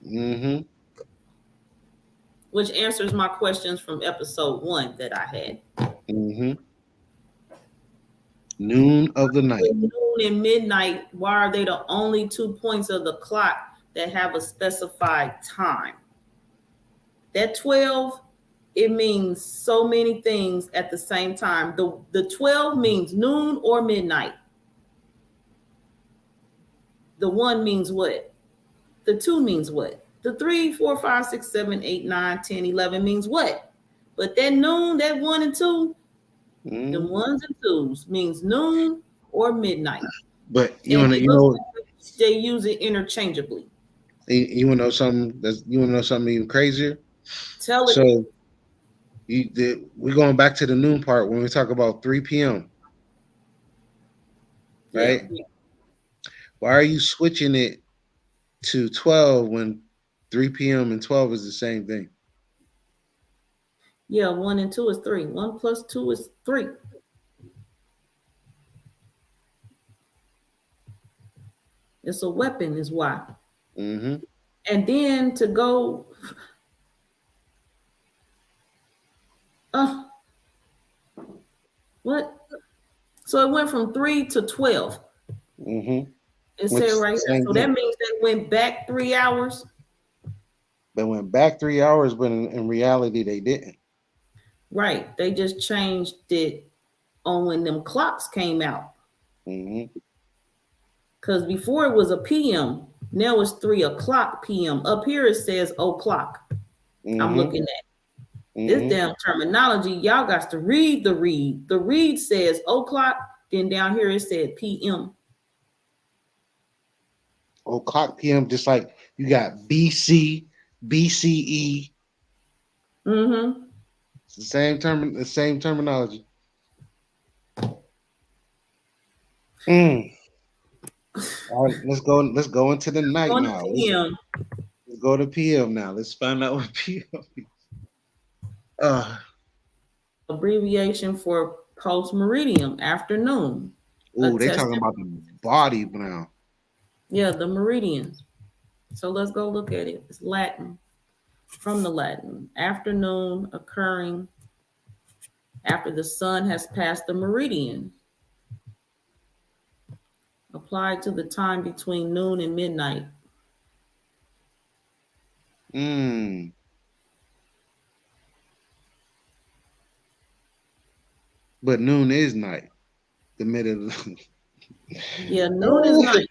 Mm-hmm. Which answers my questions from episode 1 that I had. Mm-hmm. Noon of the night. Noon and midnight, why are they the only 2 points of the clock that have a specified time? That 12, it means so many things at the same time. The 12 means noon or midnight. The 1 means what? The 2 means what? The 3, 4, 5, 6, 7, 8, 9, 10, 11 means what? But that noon, that 1 and 2, the 1s and 2s means noon or midnight. But they use it interchangeably. You want to know something? You want to know something even crazier? Tell it. So we're going back to the noon part when we talk about 3 p.m. Right? Yeah. Why are you switching it to 12 when 3 p.m. and 12 is the same thing? Yeah, 1 and 2 is 3. 1 plus 2 is 3. It's a weapon, is why. Mm-hmm. And then to go, what? So it went from 3 to 12. Mm-hmm. It said right here. So that means they went back 3 hours. They went back 3 hours, but in reality, they didn't. Right. They just changed it on when them clocks came out. Mm-hmm. Because before it was a PM. Now it's 3 o'clock PM. Up here it says o'clock. Mm-hmm. I'm looking at this damn terminology. Y'all got to read the read. The read says o'clock. Then down here it said PM. O'clock PM, just like you got BC, BCE. Mm-hmm. It's the same term, the same terminology. All right, let's go into the night On the now. PM. Let's go to PM now. Let's find out what PM is. Abbreviation for post meridian, afternoon. Oh, they talking about the body now. Yeah, the meridians. So let's go look at it. It's Latin, from the Latin. Afternoon occurring after the sun has passed the meridian. Applied to the time between noon and midnight. But noon is night. The middle. Yeah, noon is night.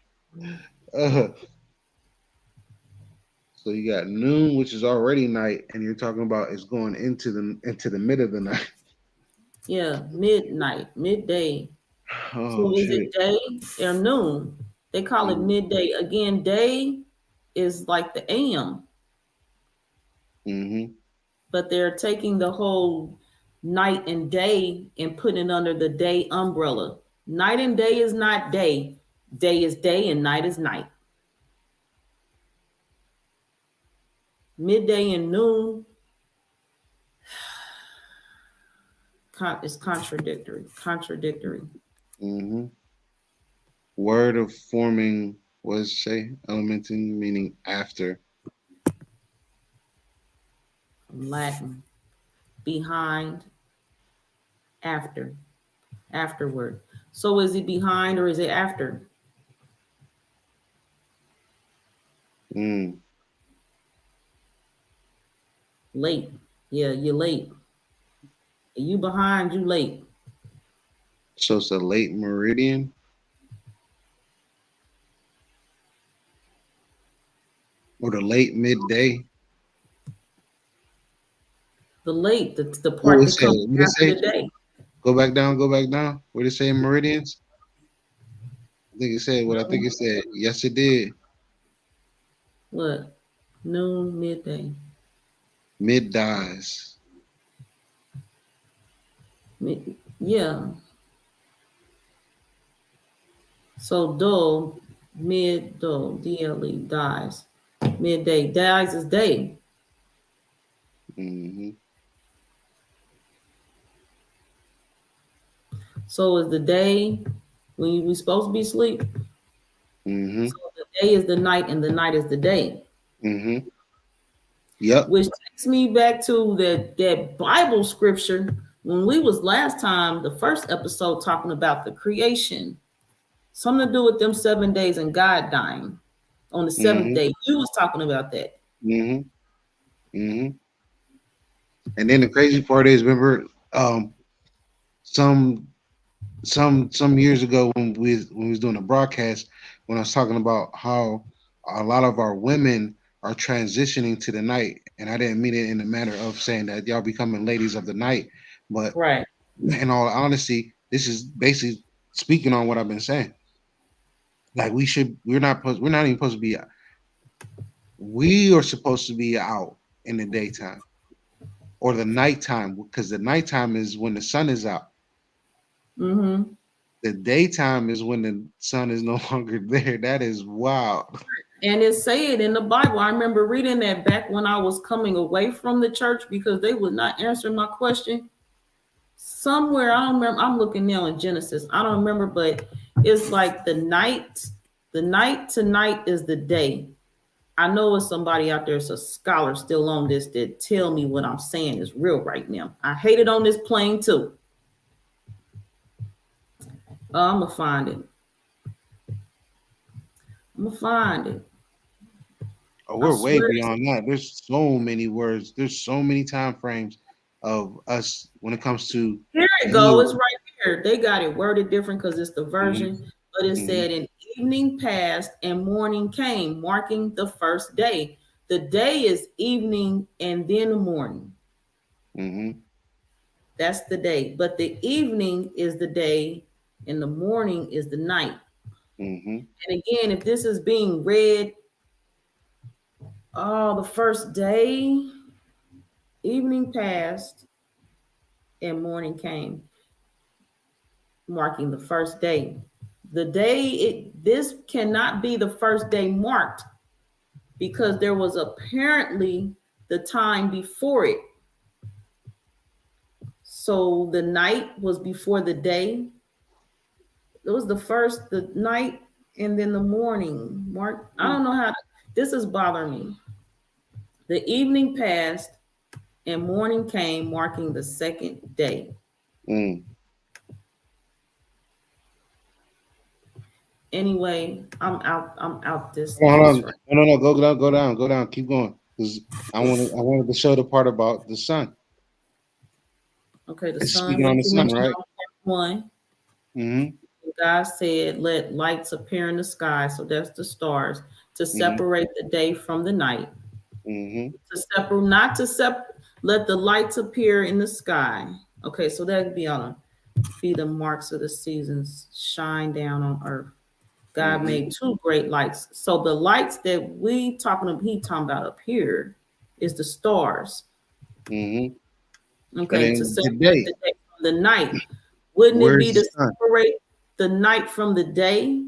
So you got noon, which is already night, and you're talking about it's going into the middle of the night. Yeah, midnight, midday. So is it day or noon? They call it midday. Again, day is like the AM. But they're taking the whole night and day and putting it under the day umbrella. Night and day is not day. Day is day and night is night. Midday and noon is contradictory. Word of forming was say elementing, meaning after. Latin. Behind, after, afterward. So is it behind or is it after? Late. Yeah, you're late. You behind, you late. So it's a late meridian? Or the late midday? The late, the part that comes after the day. Go back down. Where did it say meridians? I think it said what I think it said. Yes, it did. What? Noon, midday. Mid-dies. Yeah. So dull, mid-dull, DLE, dies. Midday, dies is day. So is the day when we supposed to be asleep? So the day is the night and the night is the day. Yep. Which takes me back to that Bible scripture when we was last time, the first episode, talking about the creation. Something to do with them 7 days and God dying on the seventh day. You was talking about that. And then the crazy part is, remember, some years ago when we was doing a broadcast, when I was talking about how a lot of our women are transitioning to the night, and I didn't mean it in the manner of saying that y'all becoming ladies of the night, but right. In all honesty, this is basically speaking on what I've been saying. Like we're not even supposed to be. We are supposed to be out in the daytime or the nighttime, because the nighttime is when the sun is out. The daytime is when the sun is no longer there. That is wild. And it said in the Bible, I remember reading that back when I was coming away from the church because they would not answer my question. Somewhere, I don't remember, I'm looking now in Genesis. I don't remember, but it's like the night to night is the day. I know it's somebody out there, it's a scholar still on this that tell me what I'm saying is real right now. I hate it on this plane too. I'm gonna find it. Oh, we're way beyond that. There's so many words. There's so many time frames of us when it comes to. Here it goes. It's right here. They got it worded different because it's the version, but it said, "And evening passed and morning came, marking the first day." The day is evening and then the morning. That's the day. But the evening is the day and the morning is the night. And again, if this is being read, the first day, evening passed, and morning came, marking the first day. The day this cannot be the first day marked because there was apparently the time before it. So the night was before the day. It was the night, and then the morning. Mark, I don't know how this is bothering me. The evening passed and morning came, marking the second day. Anyway, I'm out this. No, go down, keep going. Because I wanted to show the part about the sun. Okay, the It's sun. speaking on the sun, right? One. God said, "Let lights appear in the sky." So that's the stars to separate the day from the night. Let the lights appear in the sky. Okay, so that'd be the marks of the seasons shine down on earth. God made two great lights. So the lights that he talking about up here is the stars. Okay, to separate the day from the night. Wouldn't it be to separate the night from the day?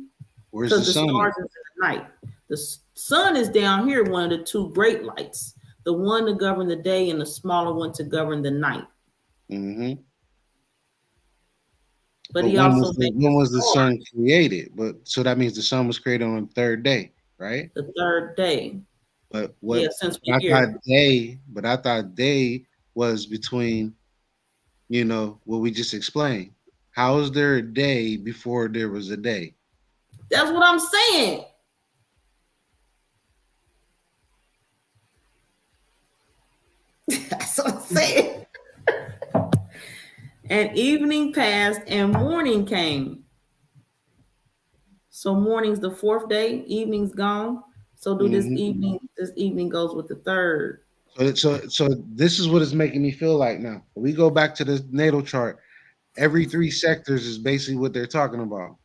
Because the stars is in the night. The sun is down here, one of the two great lights. The one to govern the day and the smaller one to govern the night. But he when also was the sun created? But so that means the sun was created on the third day, right? The third day. But what? Yeah, since I thought day was between, what we just explained. How is there a day before there was a day? That's what I'm saying. That's what I'm saying. And evening passed and morning came. So morning's the fourth day, evening's gone. So this evening goes with the third. So this is what it's making me feel like now. We go back to the natal chart. Every 3 sectors is basically what they're talking about.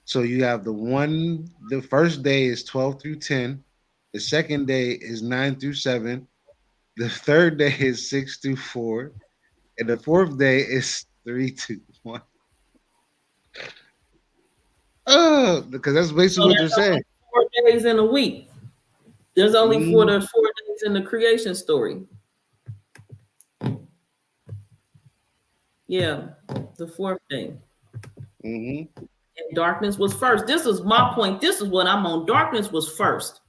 So you have the first day is 12 through 10. The second day is 9 through 7. The third day is 6 through 4. And the fourth day is 3 to 1. Because that's basically what they're saying. 4 days in a week. There's only 4 days in the creation story. Yeah, the fourth day. And darkness was first. This is my point. This is what I'm on. Darkness was first.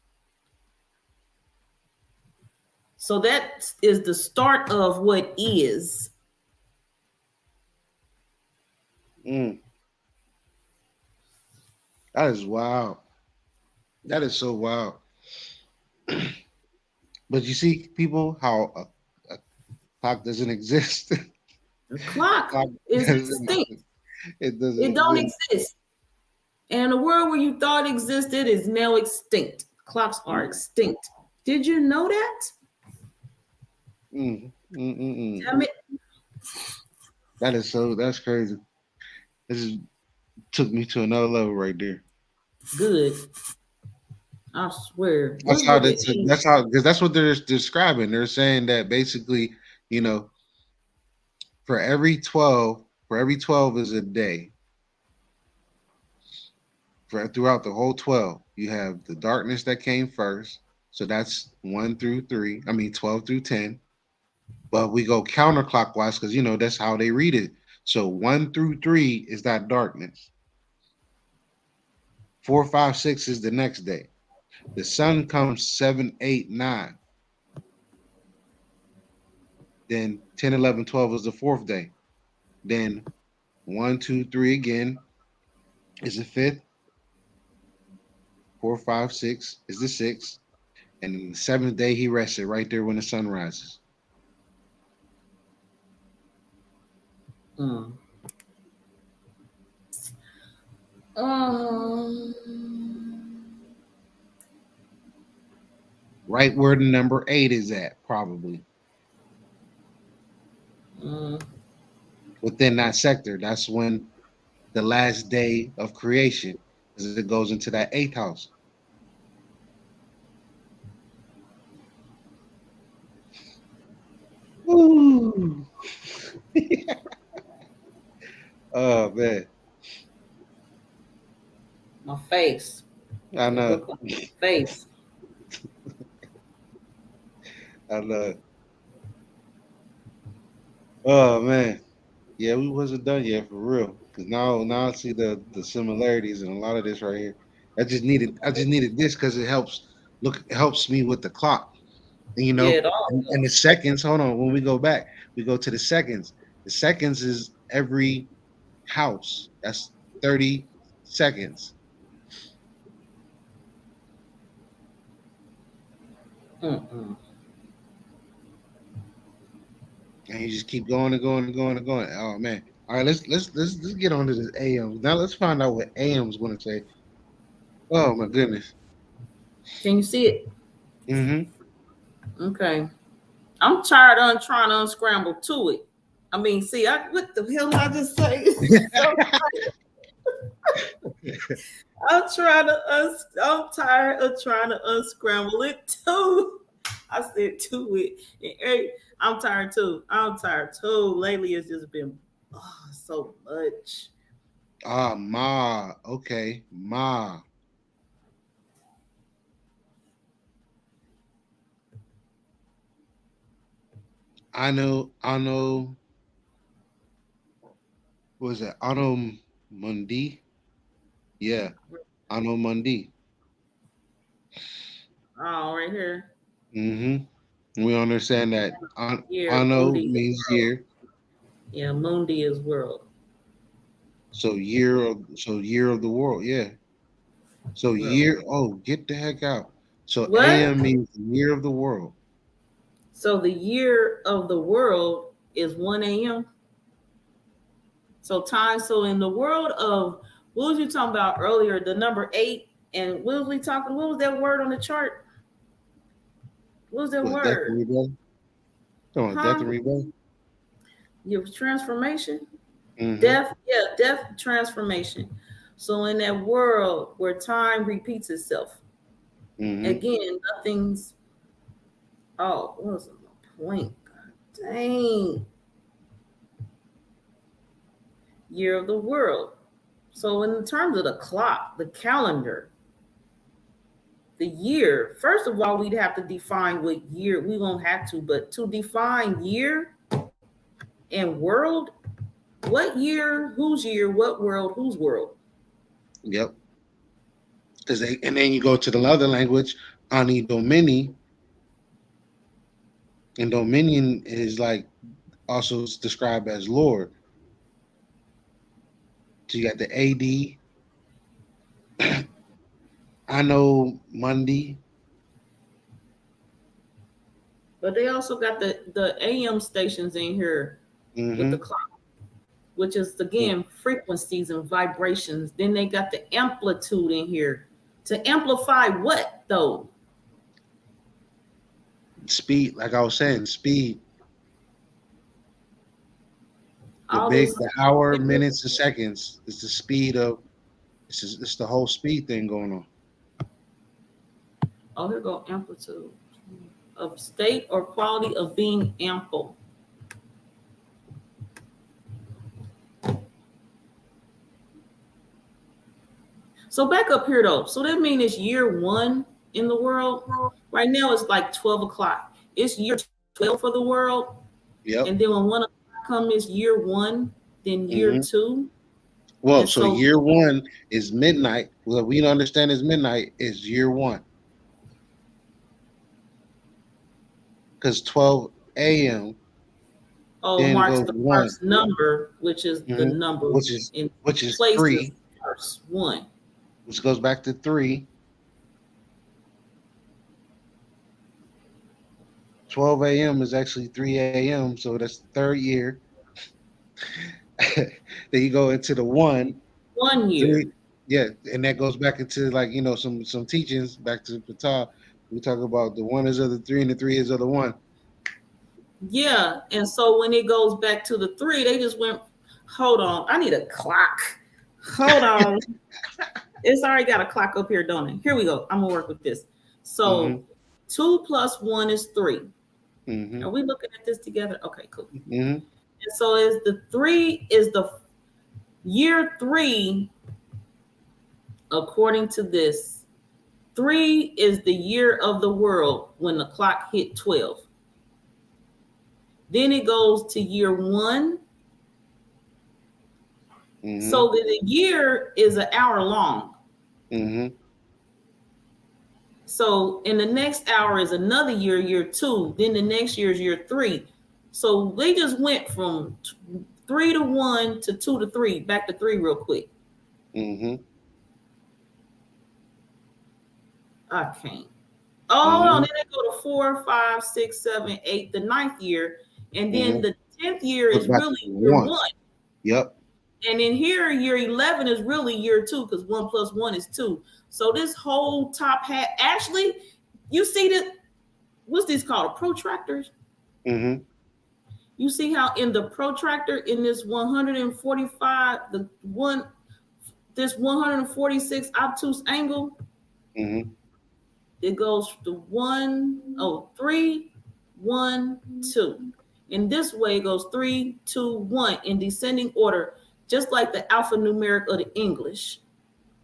So that is the start of what is. That is wild. That is so wild. But you see, people, how a clock doesn't exist. The clock is extinct. It doesn't. It don't exist. And the world where you thought existed is now extinct. Clocks are extinct. Did you know that? Damn it. That's crazy. Took me to another level right there. Good. I swear. That's because that's what they're describing. They're saying that basically, for every 12 is a day. Throughout the whole 12, you have the darkness that came first. So that's 1 through 3. 12 through 10. But we go counterclockwise because that's how they read it. So 1 through 3 is that darkness. 4, 5, 6 is the next day. The sun comes 7, 8, 9. Then 10, 11, 12 is the fourth day. Then 1, 2, 3 again is the fifth. 4, 5, 6 is the sixth. And then the seventh day he rested right there when the sun rises. Right where the number 8 is at, probably. Within that sector, that's when the last day of creation, as it goes into that 8th house. Ooh. Oh man, My face. I know. Look on my face. I know. Oh man, yeah, we wasn't done yet for real. Cause now I see the similarities in a lot of this right here. I just needed this because it helps me with the clock. And, Yeah, it all and the does. seconds. Hold on, when we go back, we go to the seconds. The seconds is every house. That's 30 seconds. Mm-mm. And you just keep going and going and going and going. Oh man. All right, let's get on to this AM. Now let's find out what AM's gonna say. Oh my goodness. Can you see it? Mm-hmm. Okay. I'm tired of trying to unscramble to it. I mean, see, what the hell did I just say? I'm tired of trying to unscramble it too. I said to it. Hey, I'm tired too. Lately it's just been so much. Ah, Ma. Okay, Ma. I know. What was that? Ano Mundi? Yeah, Ano Mundi. Oh, right here. Mm-hmm. We understand that Year Ano Mundi is means world. year. Yeah, Mundi is world. So year of the world, yeah. So World. year, oh, get the heck out. So What? AM means year of the world. So the year of the world is 1 a.m. So time. So in the world of what was you talking about earlier? The number 8, and what was we talking? What was that word on the chart? What was that What, death and word? rebirth? Come on, death Huh? and rebirth? Your transformation? Mm-hmm. Death, yeah, death transformation. So in that world where time repeats itself, Mm-hmm. again, nothing's what was my point? God dang. Year of the world. So in terms of the clock, the calendar, the year, first of all, we'd have to define what year. We won't have to, but to define year and world, what year, what world, whose world? Yep. And then you go to the other language, Ani Domini, and Dominion is like also described as Lord. So you got the AD, Ano Mundi. But they also got the AM stations in here with the Mm-hmm. clock, which is again frequencies and vibrations. Then they got the amplitude in here to amplify what though? Speed, like I was saying, speed. All this. The hour, minutes, and seconds. It's the speed of. It's the whole speed thing going on. Oh, here go amplitude of state or quality of being ample. So back up here though. So that means it's year 1 in the world. Right now it's like 12 o'clock. It's year 12 for the world. Yep. And then when 1 o'clock comes, it's year 1, then year 2. Well, And so year 1 is midnight. What we understand as midnight is year 1. Because 12 a.m. then marks goes the 1, first number, which is the number which is in 3, first 1. which goes back to 3. 12 a.m. is actually 3 a.m. So that's the third year. Then you go into the 1. 1 year. 3, yeah, and that goes back into like some teachings back to Patah. We talk about the 1 is of the 3 and the 3 is of the 1. Yeah, and so when it goes back to the 3, they just went. Hold on, I need a clock. Hold on, it's already got a clock up here, don't it? Here we go. I'm gonna work with this. So 2 plus 1 is 3. Are we looking at this together? Okay, cool. Mm-hmm. And so is the 3 is the year 3, according to this. 3 is the year of the world when the clock hit 12. Then it goes to year 1. So the year is an hour long. So in the next hour is another year, year 2. Then the next year is year 3. So they just went from 3 to 1 to 2 to 3, back to 3 real quick. I can't. Oh, no, then they go to 4, 5, 6, 7, 8, the 9th year. And then the 10th year is really year 1. Yep. And then here, year 11 is really year 2 because 1 plus 1 is 2. So this whole top hat, actually, you see that, what's this called? Protractors? You see how in the protractor, in this 145, this 146 obtuse angle, it goes to 3, 1, 2. In this way, it goes 3, 2, 1 in descending order, just like the alphanumeric of the English.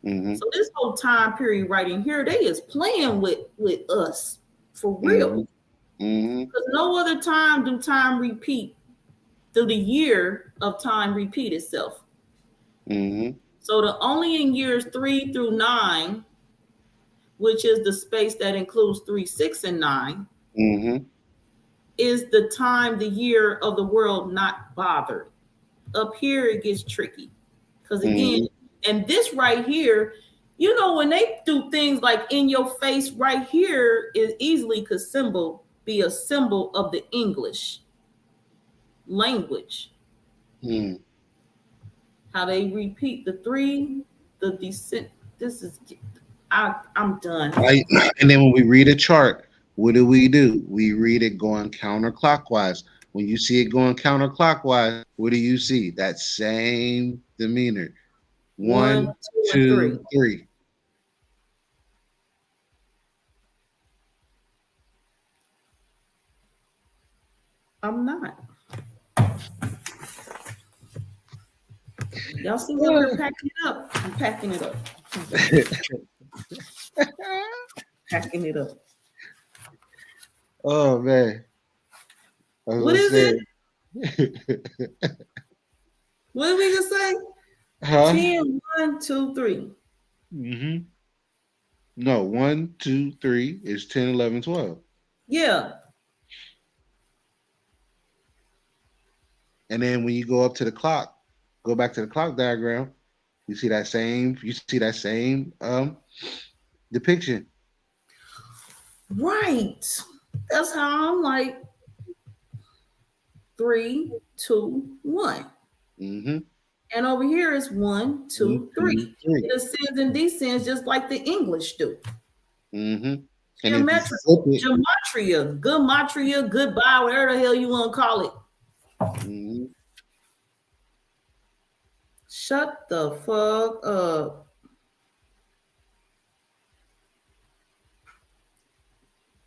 So this whole time period right in here, they is playing with us for real. Because no other time do time repeat, do the year of time repeat itself. So the only in years 3 through 9, which is the space that includes 3, 6, and 9, is the time, the year of the world not bothered. Up here, it gets tricky. Because again, and this right here, you know, when they do things like in your face right here, it easily could be a symbol of the English language. How they repeat the 3, the descent. This is, I'm done. And then when we read a chart, what do? We read it going counterclockwise. When you see it going counterclockwise, what do you see? That same demeanor. 1, 2, 3. I'm not. Y'all see what we're packing it up? I'm packing it up. Packing it up. Oh man. What is it? What did we just say? 10, 1, 2, 3. No, 1, 2, 3 is 10, 11, 12. Yeah. And then when you go up to the clock, go back to the clock diagram, you see that same depiction. Right. That's how I'm like 3, 2, 1. And over here is 1, 2, 3. It ascends and descends just like the English do. Gematria, goodbye, whatever the hell you want to call it. Shut the fuck up.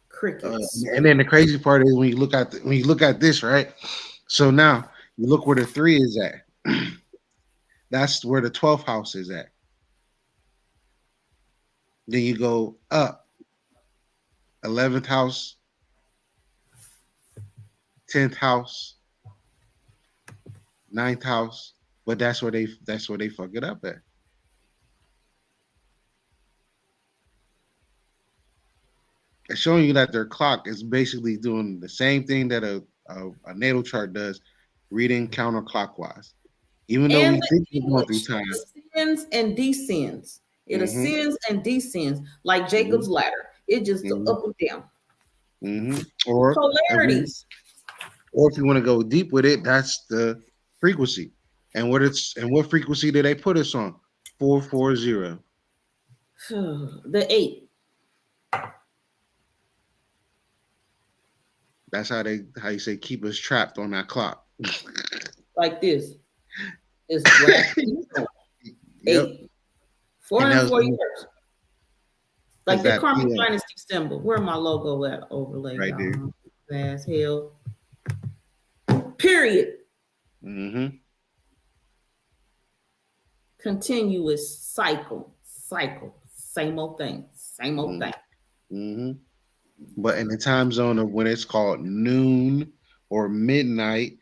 Crickets. And then the crazy part is when you look at this, right? So now you look where the 3 is at. That's where the 12th house is at. Then you go up. 11th house, 10th house, 9th house. But that's where they fuck it up at. It's showing you that their clock is basically doing the same thing that a natal chart does, reading counterclockwise. Even though we think we're going through time. Ascends and descends. It ascends and descends like Jacob's ladder. It just goes up and down. Or polarities. Or if you want to go deep with it, that's the frequency. And what frequency did they put us on? 440. The 8. That's how you say keep us trapped on that clock. Like this. It's black. 8. 404 years. Like the Karmic Dynasty symbol. Where my logo at overlay? Right there. Fast hell. Period. Mm-hmm. Continuous cycle. Same old thing. Same old thing. Mm-hmm. But in the time zone of when it's called noon or midnight,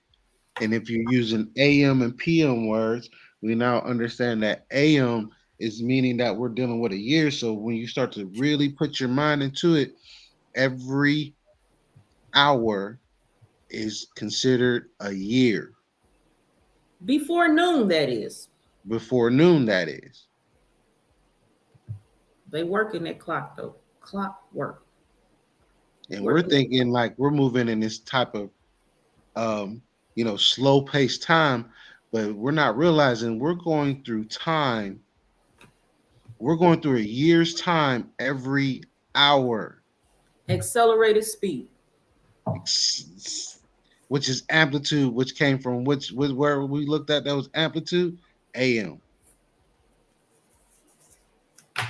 and if you're using AM and PM words, we now understand that AM is meaning that we're dealing with a year. So when you start to really put your mind into it, every hour is considered a year. Before noon, that is. Before noon, that is. They working that clock though. Clock work. And we're thinking like we're moving in this type of slow paced time, but we're not realizing we're going through time. We're going through a year's time every hour. Accelerated speed. Which is amplitude, which came from where we looked at that was amplitude, AM.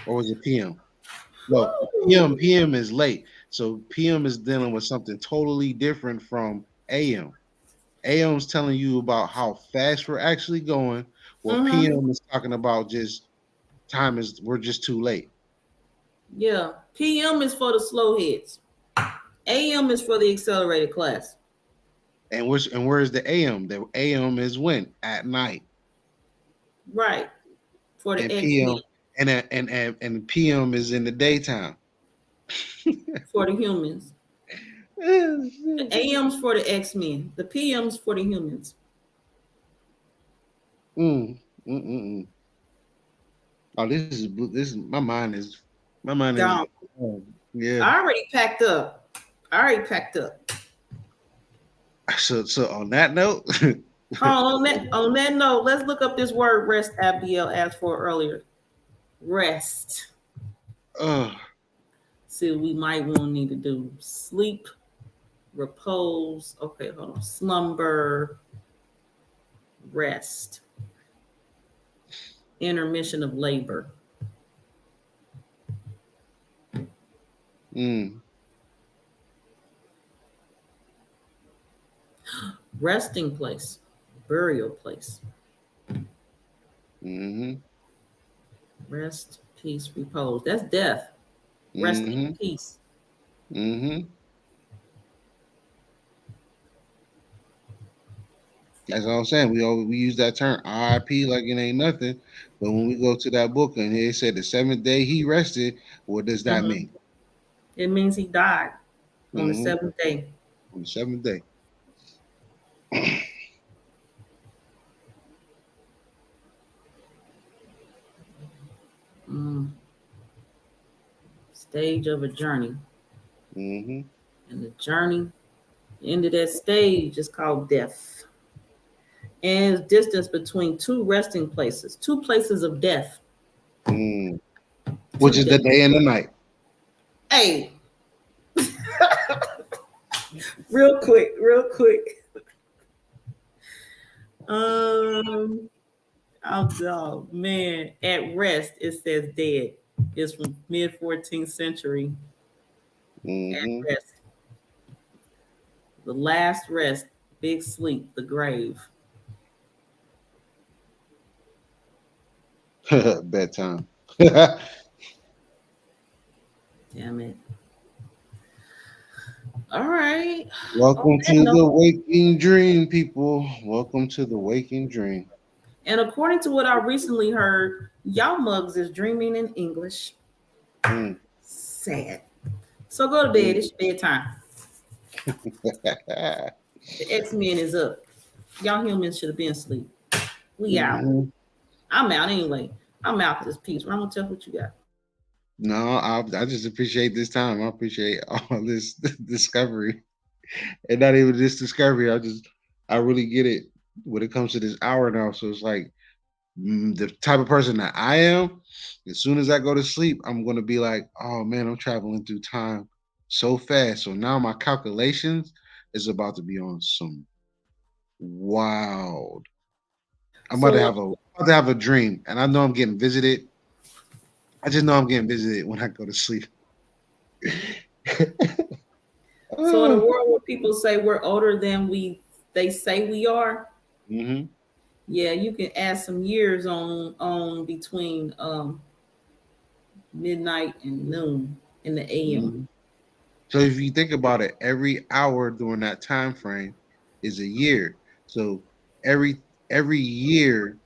Or was it PM? No, PM is late. So PM is dealing with something totally different from AM. AM's telling you about how fast we're actually going, while PM is talking about just we're just too late. Yeah. PM is for the slow heads. AM is for the accelerated class. And where's the AM? The AM is when? At night. Right. For the PM. And PM is in the daytime. For the humans. The AM's for the X-Men. The PM's for the humans. Oh, this is my mind is gone. Yeah. I already packed up. So on that note, on that note, let's look up this word rest Abdiel asked for earlier. Rest. See what we might want to need to do. Sleep, repose. Okay, hold on. Slumber, rest. Intermission of labor. Resting place, burial place. Rest, peace, repose. That's death. Rest in peace. That's what I'm saying. We use that term RIP like it ain't nothing. But when we go to that book and it said the 7th day he rested, what does that mean? It means he died on the 7th day. On the 7th day. Stage of a journey. And the journey, the end of that stage is called death. And distance between two resting places, two places of death. Which is the day and the night. Hey. real quick. Oh man, at rest it says dead. It's from mid-14th century. At rest. The last rest, big sleep, the grave. Bedtime. Damn it. All right. Welcome to the waking dream, people. Welcome to the waking dream. And according to what I recently heard, y'all mugs is dreaming in English. Sad. So go to bed. It's bedtime. The X-Men is up. Y'all humans should have been asleep. We out. I'm out anyway. I'm out this piece. Ron, tell what you got. No, I just appreciate this time. I appreciate all this discovery. And not even this discovery. I really get it when it comes to this hour now. So it's like the type of person that I am, as soon as I go to sleep, I'm going to be like, oh man, I'm traveling through time so fast. So now my calculations is about to be on some wild. I'm about to have a dream, and I know I'm getting visited. I just know I'm getting visited when I go to sleep. So in a world where people say we're older than they say we are, Mm-hmm. yeah, you can add some years on between midnight and noon in the AM. Mm-hmm. So if you think about it, every hour during that time frame is a year. So every year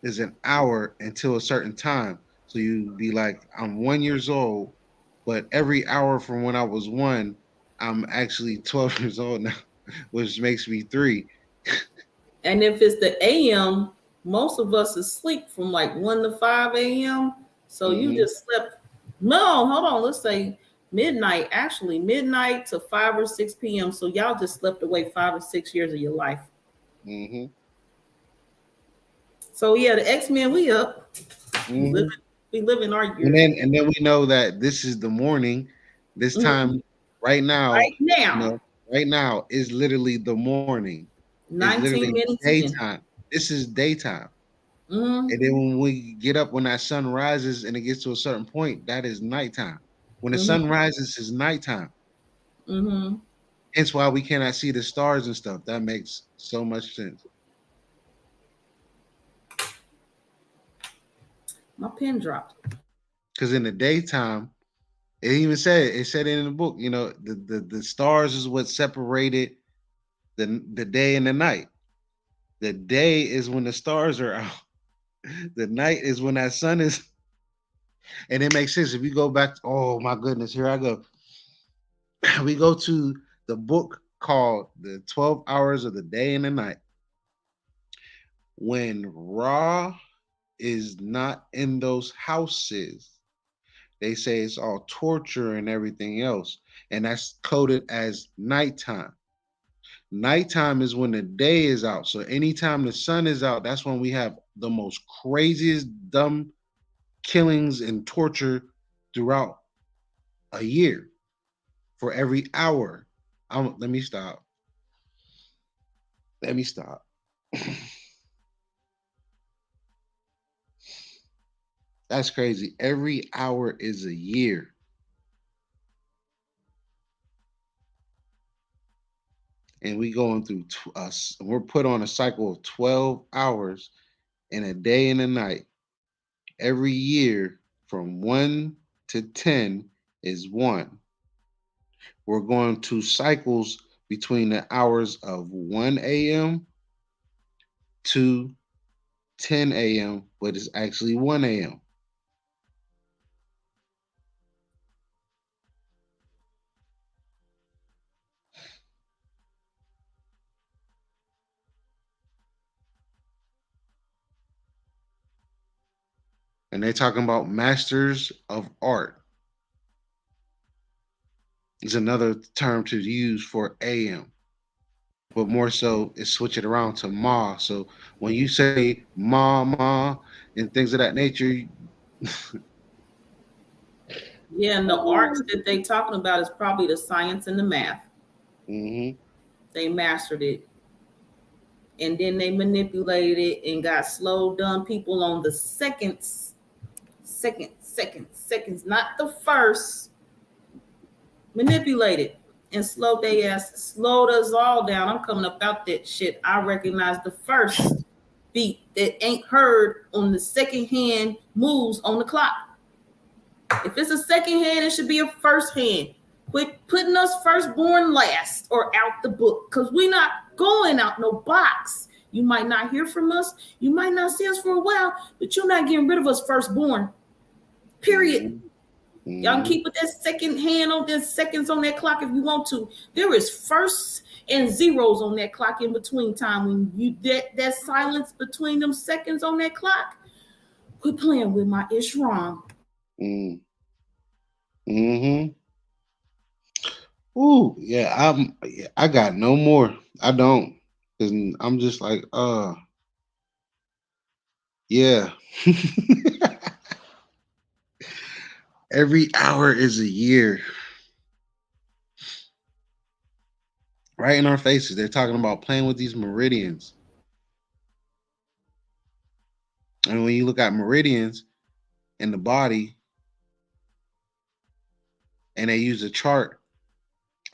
is an hour until a certain time. So you'd be like, I'm 1 years old, but every hour from when I was one, I'm actually 12 years old now, which makes me three. And if it's the AM, most of us asleep from like 1 to 5 AM. So you Mm-hmm. just slept. No, hold on. Let's say midnight, actually, midnight to 5 or 6 PM. So y'all just slept away 5 or 6 years of your life. Mm-hmm. So yeah, the X-Men, we up. We live, Mm-hmm. we live in our And years. then we know that this is the morning. This Mhm. time right now, Right now, right now is literally the morning. It's 19 literally minutes in. daytime. This is daytime. Mm-hmm. And then when we get up, when that sun rises and it gets to a certain point, that is nighttime. When the sun Mm-hmm. rises, it's nighttime. Mm-hmm. Hence why we cannot see the stars and stuff. That makes so much sense. My pen dropped. Because in the daytime, it said it in the book, the stars is what separated the day and the night. The day is when the stars are out. The night is when that sun is, and it makes sense. If you go back, oh my goodness, here I go. We go to the book called The 12 Hours of the Day and the Night. When Ra is not in those houses, they say it's all torture and everything else. And that's coded as nighttime. Nighttime is when the day is out. So anytime the sun is out, that's when we have the most craziest, dumb killings and torture throughout a year for every hour. Let me stop. Let me stop. That's crazy. Every hour is a year. And we going through us. We're put on a cycle of 12 hours in a day and a night. Every year from 1 to 10 is 1. We're going to cycles between the hours of 1 a.m. to 10 a.m., but it's actually 1 a.m. And they're talking about masters of art is another term to use for AM, but more so is switch it around to Ma. So when you say Ma, and things of that nature, Yeah, and the arts that they talking about is probably the science and the math. mm-hmm. They mastered it. And then they manipulated it and got slow done people on the seconds, not the first. Manipulated and slowed us all down. I'm coming up out that shit. I recognize the first beat that ain't heard on the second hand moves on the clock. If it's a second hand, it should be a first hand. Quit putting us firstborn last or out the book, because we're not going out no box. You might not hear from us. You might not see us for a while, but you're not getting rid of us firstborn. Period. Mm-hmm. Y'all can keep with that second hand on the seconds on that clock if you want to. There is firsts and zeros on that clock in between time. When you that silence between them seconds on that clock, quit playing with my ish wrong. Mm-hmm. Ooh, yeah, I got no more. I don't. Cause I'm just like, yeah. Every hour is a year. Right in our faces. They're talking about playing with these meridians. And when you look at meridians in the body and they use a chart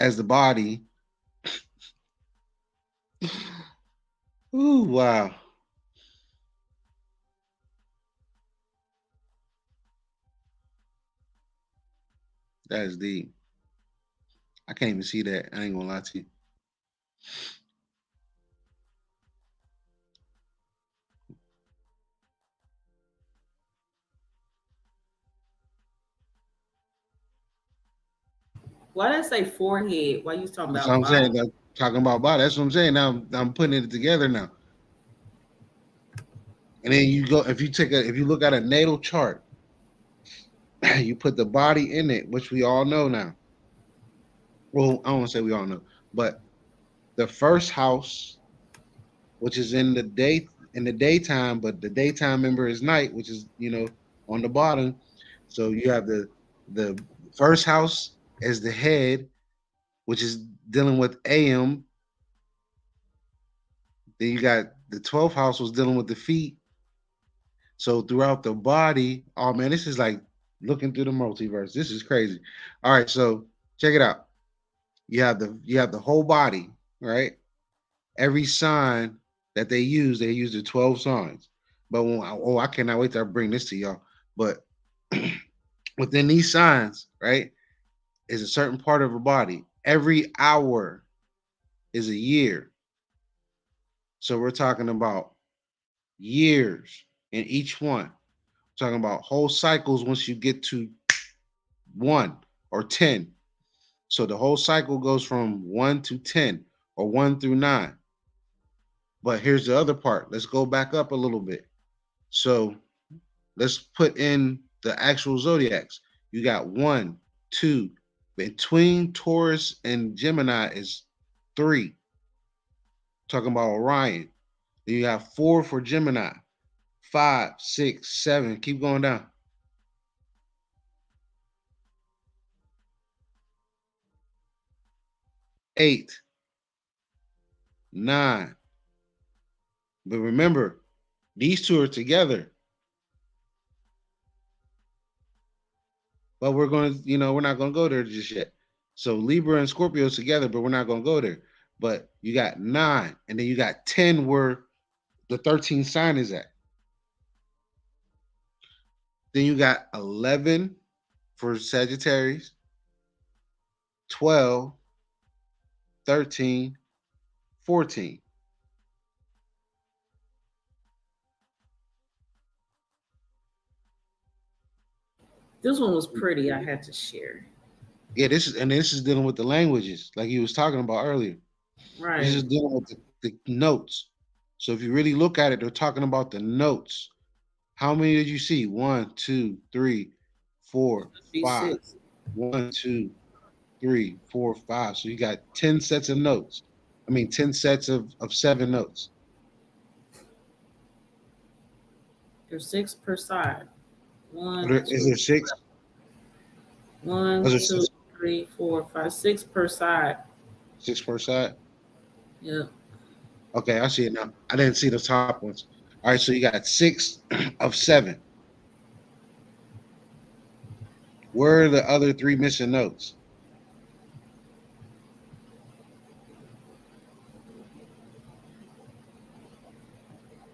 as the body. Ooh, wow. That is deep. I can't even see that. I ain't gonna lie to you. Why did I say forehead? Why you talking That's about what I'm saying. body? Talking about body. That's what I'm saying. Now I'm putting it together now. And then you go, if you look at a natal chart, you put the body in it, which we all know now. Well, I don't want to say we all know, but the first house, which is in the daytime, but the daytime member is night, which is on the bottom. So you have the first house as the head, which is dealing with AM. Then you got the 12th house was dealing with the feet. So throughout the body, oh man, this is like looking through the multiverse. This is crazy. All right, so check it out. You have the whole body, right? Every sign that they use the 12 signs. But I cannot wait to bring this to y'all. But within these signs, right, is a certain part of the body. Every hour is a year. So we're talking about years in each one. We're talking about whole cycles once you get to 1 or 10. So the whole cycle goes from 1 to 10 or 1 through 9. But here's the other part. Let's go back up a little bit. So let's put in the actual zodiacs. You got 1, 2. Between Taurus and Gemini is 3. Talking about Orion. Then you have 4 for Gemini. 5, 6, 7. Keep going down. 8, 9. But remember, these two are together. But we're not going to go there just yet. So Libra and Scorpio is together, but we're not going to go there. But you got 9, and then you got 10 where the 13th sign is at. Then you got 11 for Sagittarius, 12, 13, 14. This one was pretty. I had to share. Yeah, this is dealing with the languages, like you was talking about earlier. Right. This is dealing with the notes. So if you really look at it, they're talking about the notes. How many did you see? 1, 2, 3, 4, 5. 1, 2, 3, 4, 5. So you got 10 sets of notes. 10 sets of 7 notes. There's 6 per side. Is there 6? 1, 2, 3, 4, 5, 6 per side. 6 per side? Yeah. Okay, I see it now. I didn't see the top ones. All right, so you got 6 of 7. Where are the other 3 missing notes?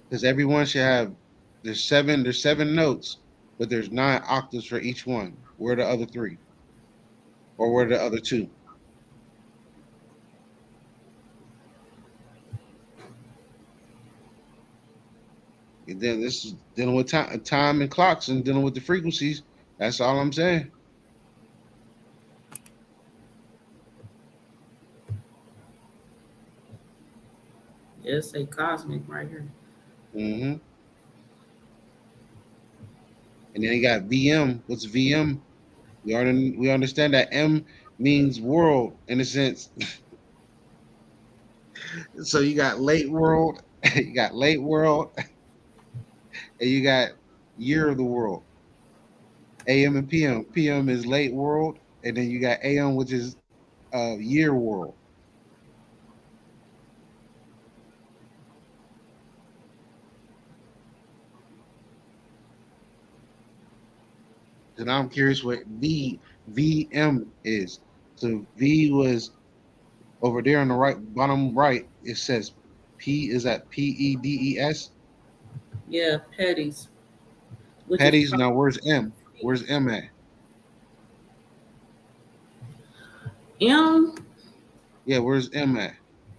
Because everyone should have there's 7 notes, but there's 9 octaves for each one. Where are the other 3? Or where are the other 2? And then this is dealing with time and clocks and dealing with the frequencies. That's all I'm saying. It's a cosmic right here. Mm-hmm. And then you got VM. What's VM? We understand that M means world in a sense. So you got late world, you got late world, and you got year of the world. AM and PM. PM is late world, and then you got AM, which is year world. And I'm curious what VM is. So V was Over there on the right, bottom right, it says P. Is that PEDES? Yeah, petties. Which is Petties. Now where's M? Where's M at? M. Yeah, where's M at?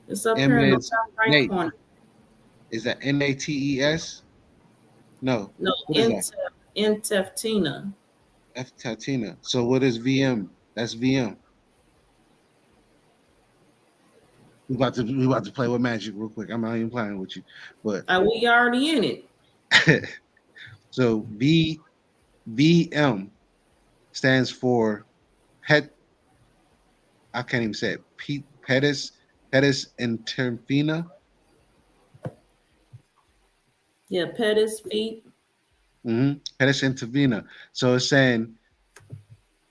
It's up M here in the is top right Nate. corner. Is that NATES? No. No, What is that? Inteftina. F Tatina. So what is VM? That's VM. We about to play with magic real quick. I'm not even playing with you, but We already in it. so VM stands for pet. I can't even say it. Pedis interfina. Yeah, pettis, feet. Pedis intervena. So it's saying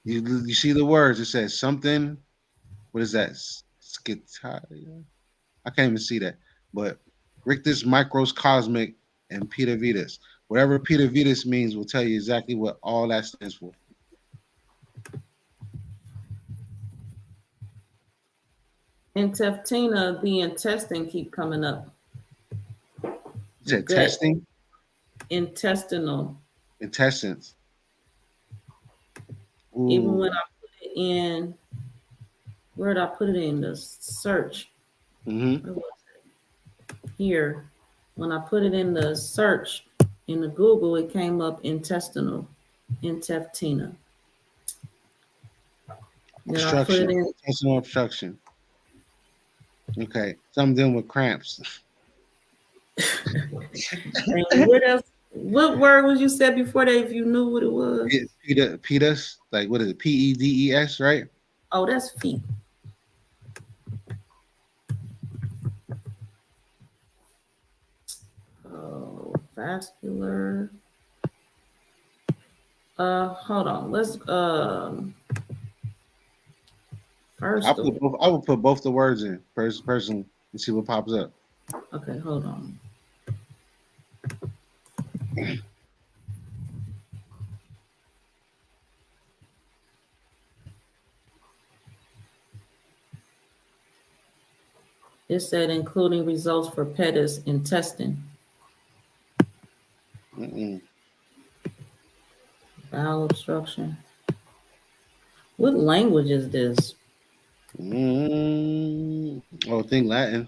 you see the words. It says something. What is that? Skitaria. I can't even see that. But Rictus Microcosmic and Peter Vitas. Whatever Peter Vitas means will tell you exactly what all that stands for. Inteftina, the intestine keep coming up. You said Gut. testing? Intestinal. Intestines. Ooh. Even when I put it in, where did I put it in? The search. Where was it? Here. When I put it in the search, in the Google, it came up intestinal. Intestina. Obstruction. Intestinal obstruction. Okay. Something dealing with cramps. And what else? What word was you said before that? If you knew what it was, Pedis, like what is it? PEDES, right? Oh, that's feet. Oh, vascular. Hold on. Let's first. I will put both the words in person and see what pops up. Okay, hold on. It said including results for pedis intestine. Bowel obstruction. What language is this? Oh, think Latin.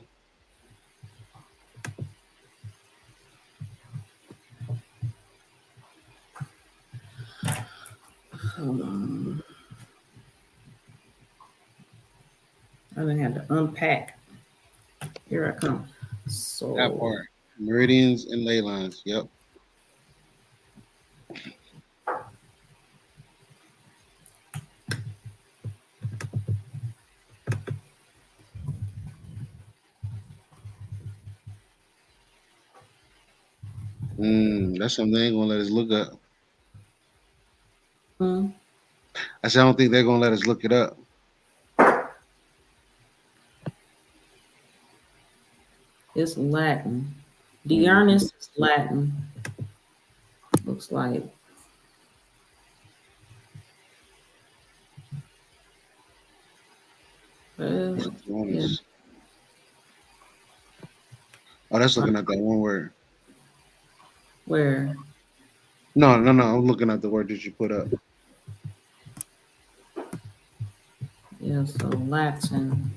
Hold on. I'm gonna have to unpack. Here I come. So That part. Meridians and ley lines. Yep. That's something they ain't gonna let us look up. I said I don't think they're gonna let us look it up. It's Latin. Diurnus is Latin. Looks like. Yeah. Oh, that's looking at that one word. Where? No. I'm looking at the word that you put up. Yeah, so Latin.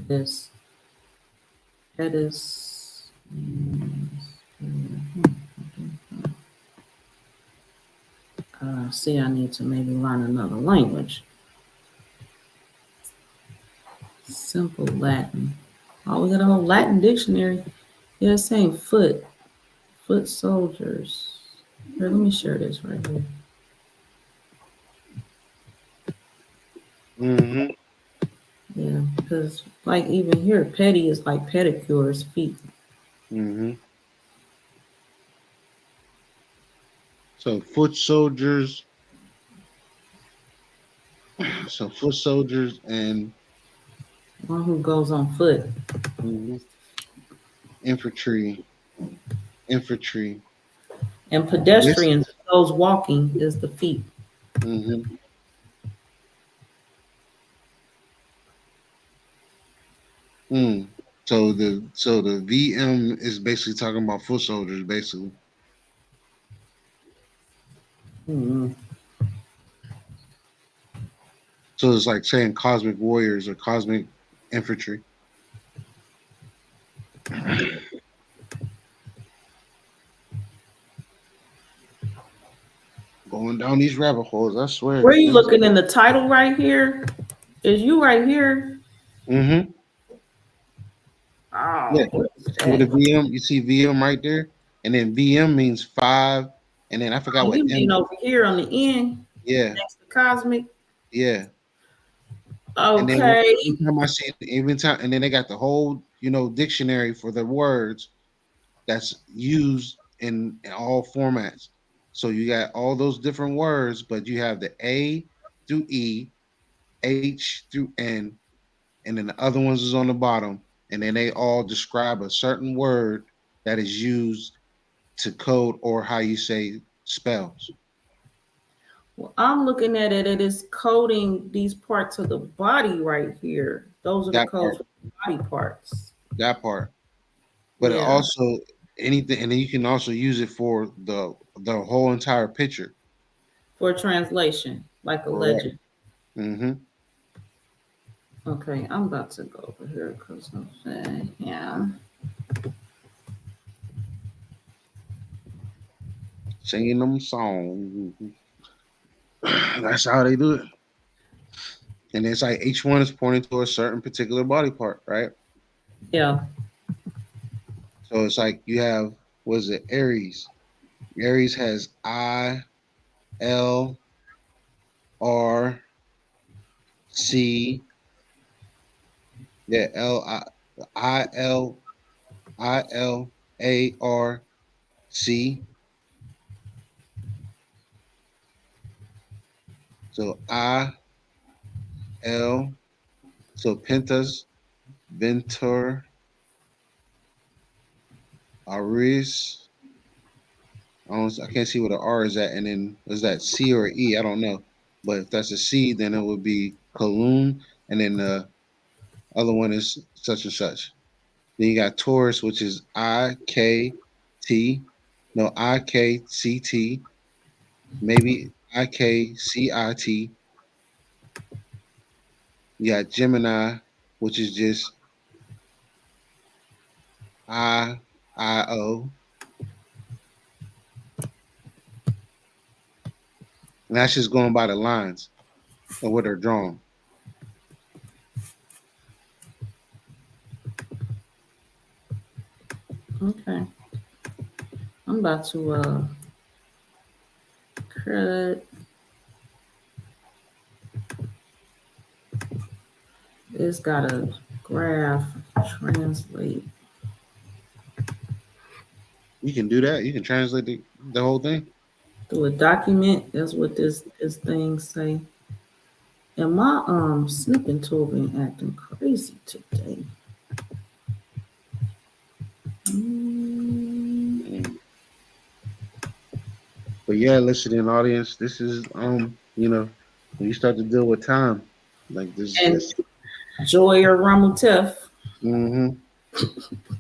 This. That is. See, I need to maybe learn another language. Simple Latin. Oh, we got a whole Latin dictionary. Yeah, it's saying foot soldiers. Here, let me share this right here. Yeah, because like even here, petty is like pedicures, feet. So foot soldiers. So foot soldiers and one who goes on foot. Infantry. And pedestrians, those walking, is the feet. Mm. So the VM is basically talking about foot soldiers, basically. Mm-hmm. So it's like saying cosmic warriors or cosmic infantry. Going down these rabbit holes, I swear. Where are you looking in the title right here? Is you right here? Mm-hmm. Oh, Yeah. what is With a that? VM, you see VM right there, and then VM means 5, and then I forgot Oh, what you M. mean over here on the end Yeah, next to cosmic? yeah. And then Okay. every time I see it, every time, and then they got the whole dictionary for the words that's used in all formats. So you got all those different words, but you have the A through E, H through N, and then the other ones is on the bottom, and then they all describe a certain word that is used to code or how you say spells. Well, I'm looking at it. It is coding these parts of the body right here. Those are the That codes part, for the body parts. that part. But it Yeah, also anything, and then you can also use it for the whole entire picture. for translation, like a Correct. legend. Mm-hmm. Okay, I'm about to go over here because I'm saying, yeah. Singing them songs. That's how they do it. And it's like each one is pointing to a certain particular body part, right? Yeah. So it's like you have, what is it, Aries. Aries has I, L, R, C. Yeah, I, L, A, R, C. So I, L, so Pentas, Ventur, Aris. I can't see where the R is at. And then is that C or E? I don't know. But if that's a C, then it would be Cologne. And then the other one is such and such. Then you got Taurus, which is IKT. No, IKCT. Maybe IKCIT. You got Gemini, which is just IIO. And that's just going by the lines of what they're drawn. Okay. I'm about to cut. It's got a graph translate. You can do that. You can translate the whole thing. Through a document. That's what this thing say. And my snipping tool been acting crazy today. But yeah, listening audience, this is when you start to deal with time, like this. And Joy or Ramutef. Mm-hmm.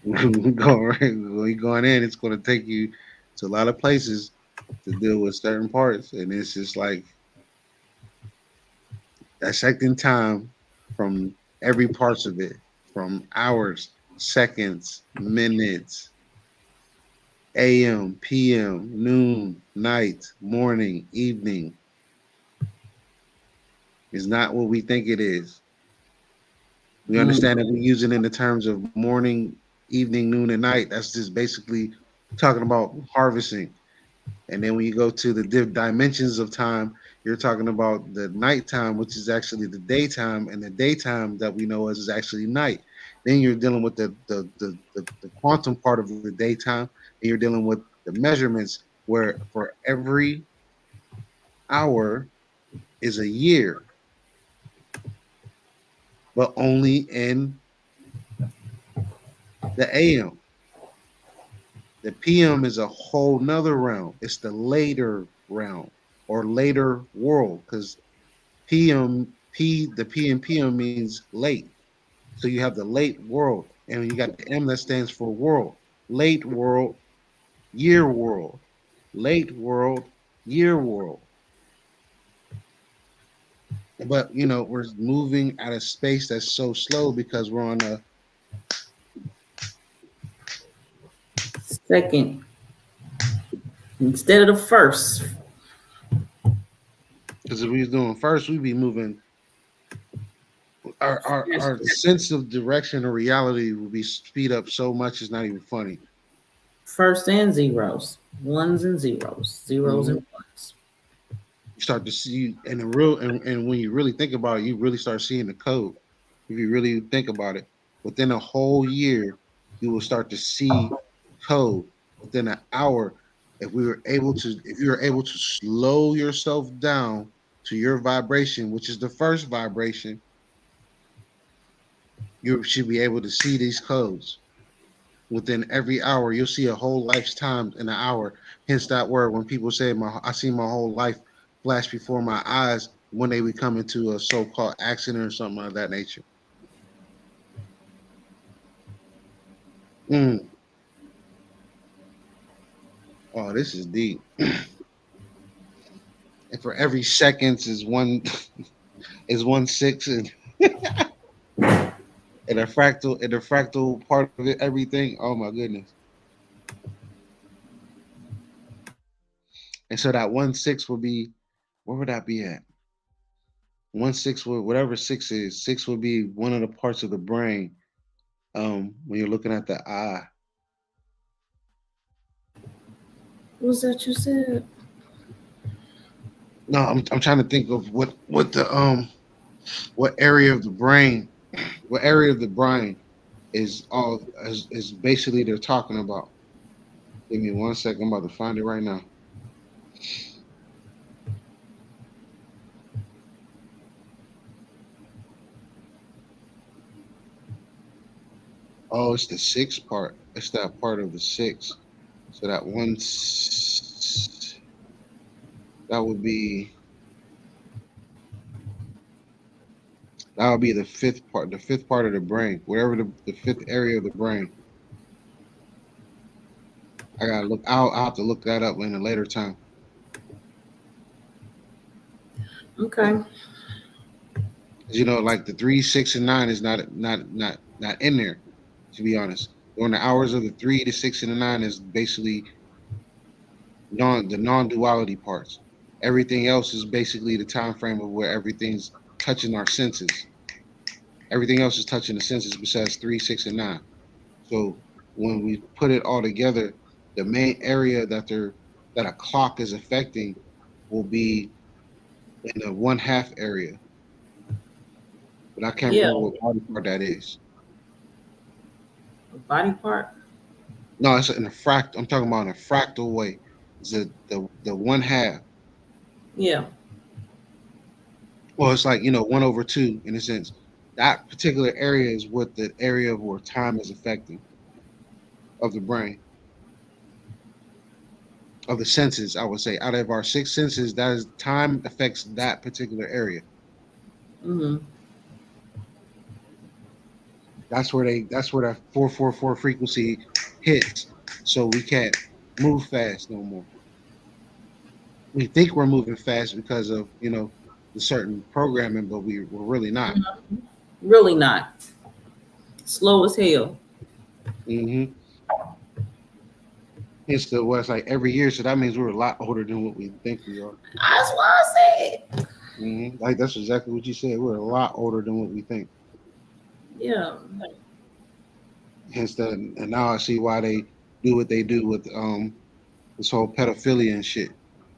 When you're going in, it's going to take you to a lot of places to deal with certain parts, and it's just like dissecting time from every parts of it, from hours, seconds, minutes, AM, PM, noon, night, morning, evening. Is not what we think it is. We understand that we use it in the terms of morning, evening, noon, and night. That's just basically talking about harvesting. And then when you go to the dimensions of time, you're talking about the nighttime, which is actually the daytime, and the daytime that we know as is actually night. Then you're dealing with the quantum part of the daytime, and you're dealing with the measurements where for every hour is a year, but only in the AM. The PM is a whole nother realm. It's the later realm or later world, because the P and PM means late. So you have the late world, and you got the M that stands for world. Late world, year world. Late world, year world. But we're moving at a space that's so slow because we're on a second instead of the first. Because if we was doing first, we'd be moving. Our sense of direction or reality would be speed up so much it's not even funny. First and zeros, ones and zeros, zeros and ones. You start to see, and the real, and when you really think about it, you really start seeing the code. If you really think about it, within a whole year, you will start to see code. Within an hour, if you were able to slow yourself down to your vibration, which is the first vibration, you should be able to see these codes. Within every hour, you'll see a whole lifetime in an hour. Hence that word when people say, I see my whole life flash before my eyes when they would come into a so-called accident or something of that nature. Oh, this is deep. And for every seconds is one is 1/6 and and a fractal part of it, everything. Oh my goodness. And so that 1/6 will be, where would that be at? 1/6 would, whatever 6 is, 6 would be one of the parts of the brain. When you're looking at the eye. What was that you said? No, I'm trying to think of what the what area of the brain is basically they're talking about. Give me 1 second. I'm about to find it right now. Oh, it's the 6 part. It's that part of the 6. So that would be the 5th part, the 5th part of the brain, wherever the 5th area of the brain. I gotta look. I'll have to look that up in a later time. Okay. Like the 3, 6, and 9 is not in there. To be honest, during the hours of the 3, the 6, and the 9 is basically the non-duality parts. Everything else is basically the time frame of where everything's touching our senses. Everything else is touching the senses besides 3, 6, and 9. So when we put it all together, the main area that a clock is affecting will be in the 1/2 area. But I can't remember what body part that is. A body part? No, it's in a fractal. I'm talking about in a fractal way. It's the 1/2. Yeah. Well, it's like 1/2 in a sense. That particular area is what the area of where time is affecting of the brain, of the senses. I would say out of our 6 senses, that is time affects that particular area. That's where that 444 frequency hits. So we can't move fast no more. We think we're moving fast because of the certain programming, but we're really not. Really not. Slow as hell. It's it's like every year, so that means we're a lot older than what we think we are. That's what I said. Like that's exactly what you said. We're a lot older than what we think. Yeah. Hence that, and now I see why they do what they do with this whole pedophilia and shit.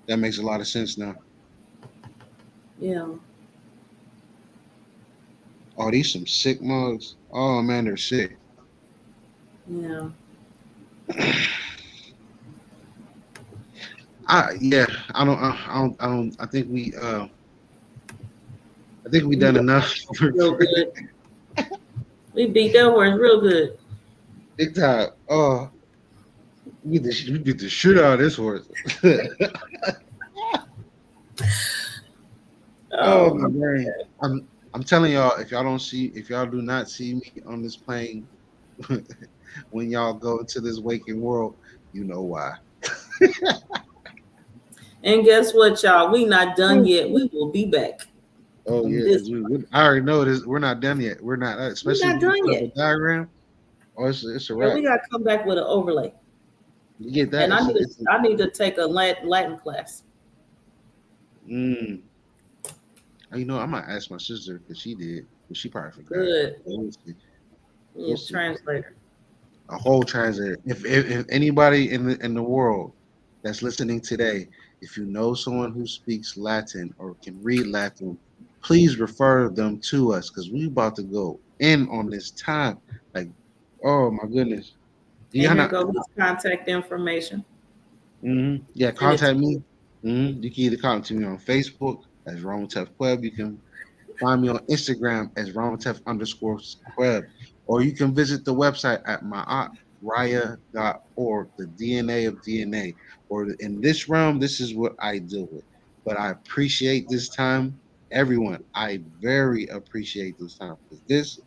That makes a lot of sense now. Yeah. Oh, these some sick mugs. Oh man, they're sick. Yeah. I think we done enough. Real good. We beat that horse real good. Big time. Oh, we get the shit out of this horse. Oh my brain. I'm I'm telling y'all, if y'all do not see me on this plane when y'all go into this waking world, you know why. And guess what, y'all? We not done yet. We will be back. Oh yeah, because I already know this. We're not done yet. We're not, especially not done if you yet. put up a diagram. Oh, it's a Yeah, wrap. we gotta come back with an overlay. You get that? And I need to take a Latin class. You know, I might ask my sister because she did, but she probably forgot. Good. We'll see. Translator. A whole translator. If anybody in the world that's listening today, if you know someone who speaks Latin or can read Latin, please refer them to us because we about to go in on this time. Like, oh my goodness. And here goes his contact information. Yeah, contact me. You can either contact me on Facebook as Ramatef Web. You can find me on Instagram as Ramatef_Web. Or you can visit the website at ma'atraya.org, the DNA of DNA. Or in this realm, this is what I deal with. But I appreciate this time, everyone. I very appreciate this time because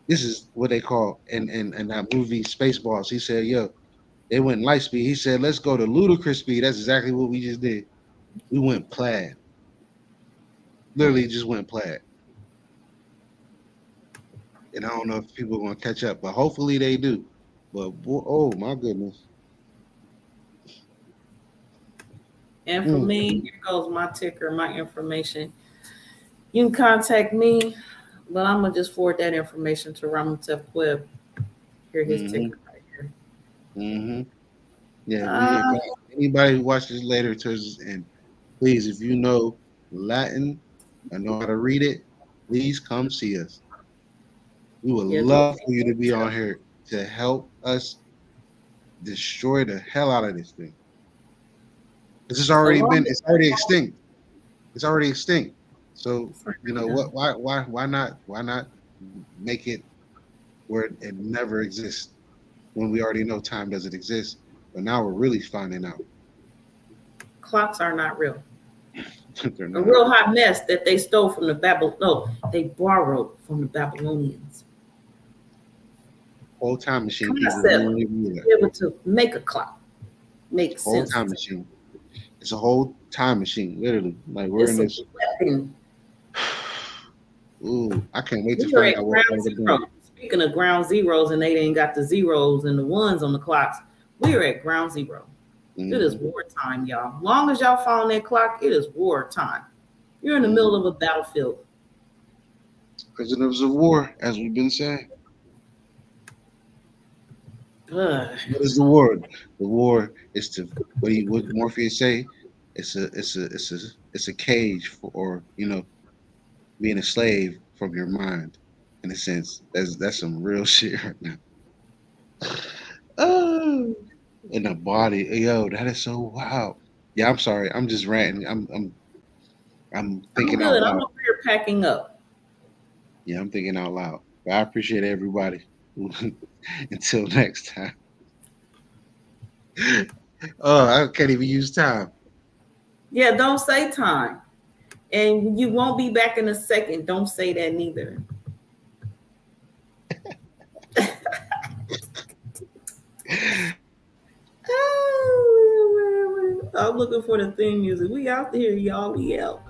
this is what they call in that movie Spaceballs. He said, "Yo, they went light speed." He said, "Let's go to ludicrous speed." That's exactly what we just did. We went plaid. Literally, just went plaid. And I don't know if people are going to catch up, but hopefully they do. But oh my goodness. And for me, here goes my ticker, my information. You can contact me, but I'm gonna just forward that information to Ramatef Web. Here, his ticker right here. Yeah. Anybody who watches later towards this end, please, if you know Latin and know how to read it, please come see us. We would love for you to be on here to help us destroy the hell out of this thing. It's already extinct. It's already extinct. So you know what? Why not make it where it never exists when we already know time doesn't exist? But now we're really finding out. Clocks are not real. A real hot mess that they stole from the they borrowed from the Babylonians. Whole time machine. Be able to make a clock. Make whole sense. Time machine. It's a whole time machine, literally. Like we're in this. Ooh, I can't wait to find out what we're doing. Speaking of ground zeros, and they ain't got the zeros and the ones on the clocks. We're at ground zero. It is wartime, y'all. Long as y'all following that clock, it is wartime. You're in the middle of a battlefield. Prisoners of war, as we've been saying. What is the war? The war is to what Morpheus say? It's a cage for, or being a slave from your mind. In a sense, that's some real shit right now. Oh, in the body, yo, that is so wild. Yeah, I'm sorry. I'm just ranting. I'm thinking out loud. I'm over here packing up. Yeah, I'm thinking out loud. But I appreciate everybody. Until next time. Oh, I can't even use time. Yeah, don't say time. And you won't be back in a second. Don't say that neither. I'm looking for the theme music. We out here, y'all. We out.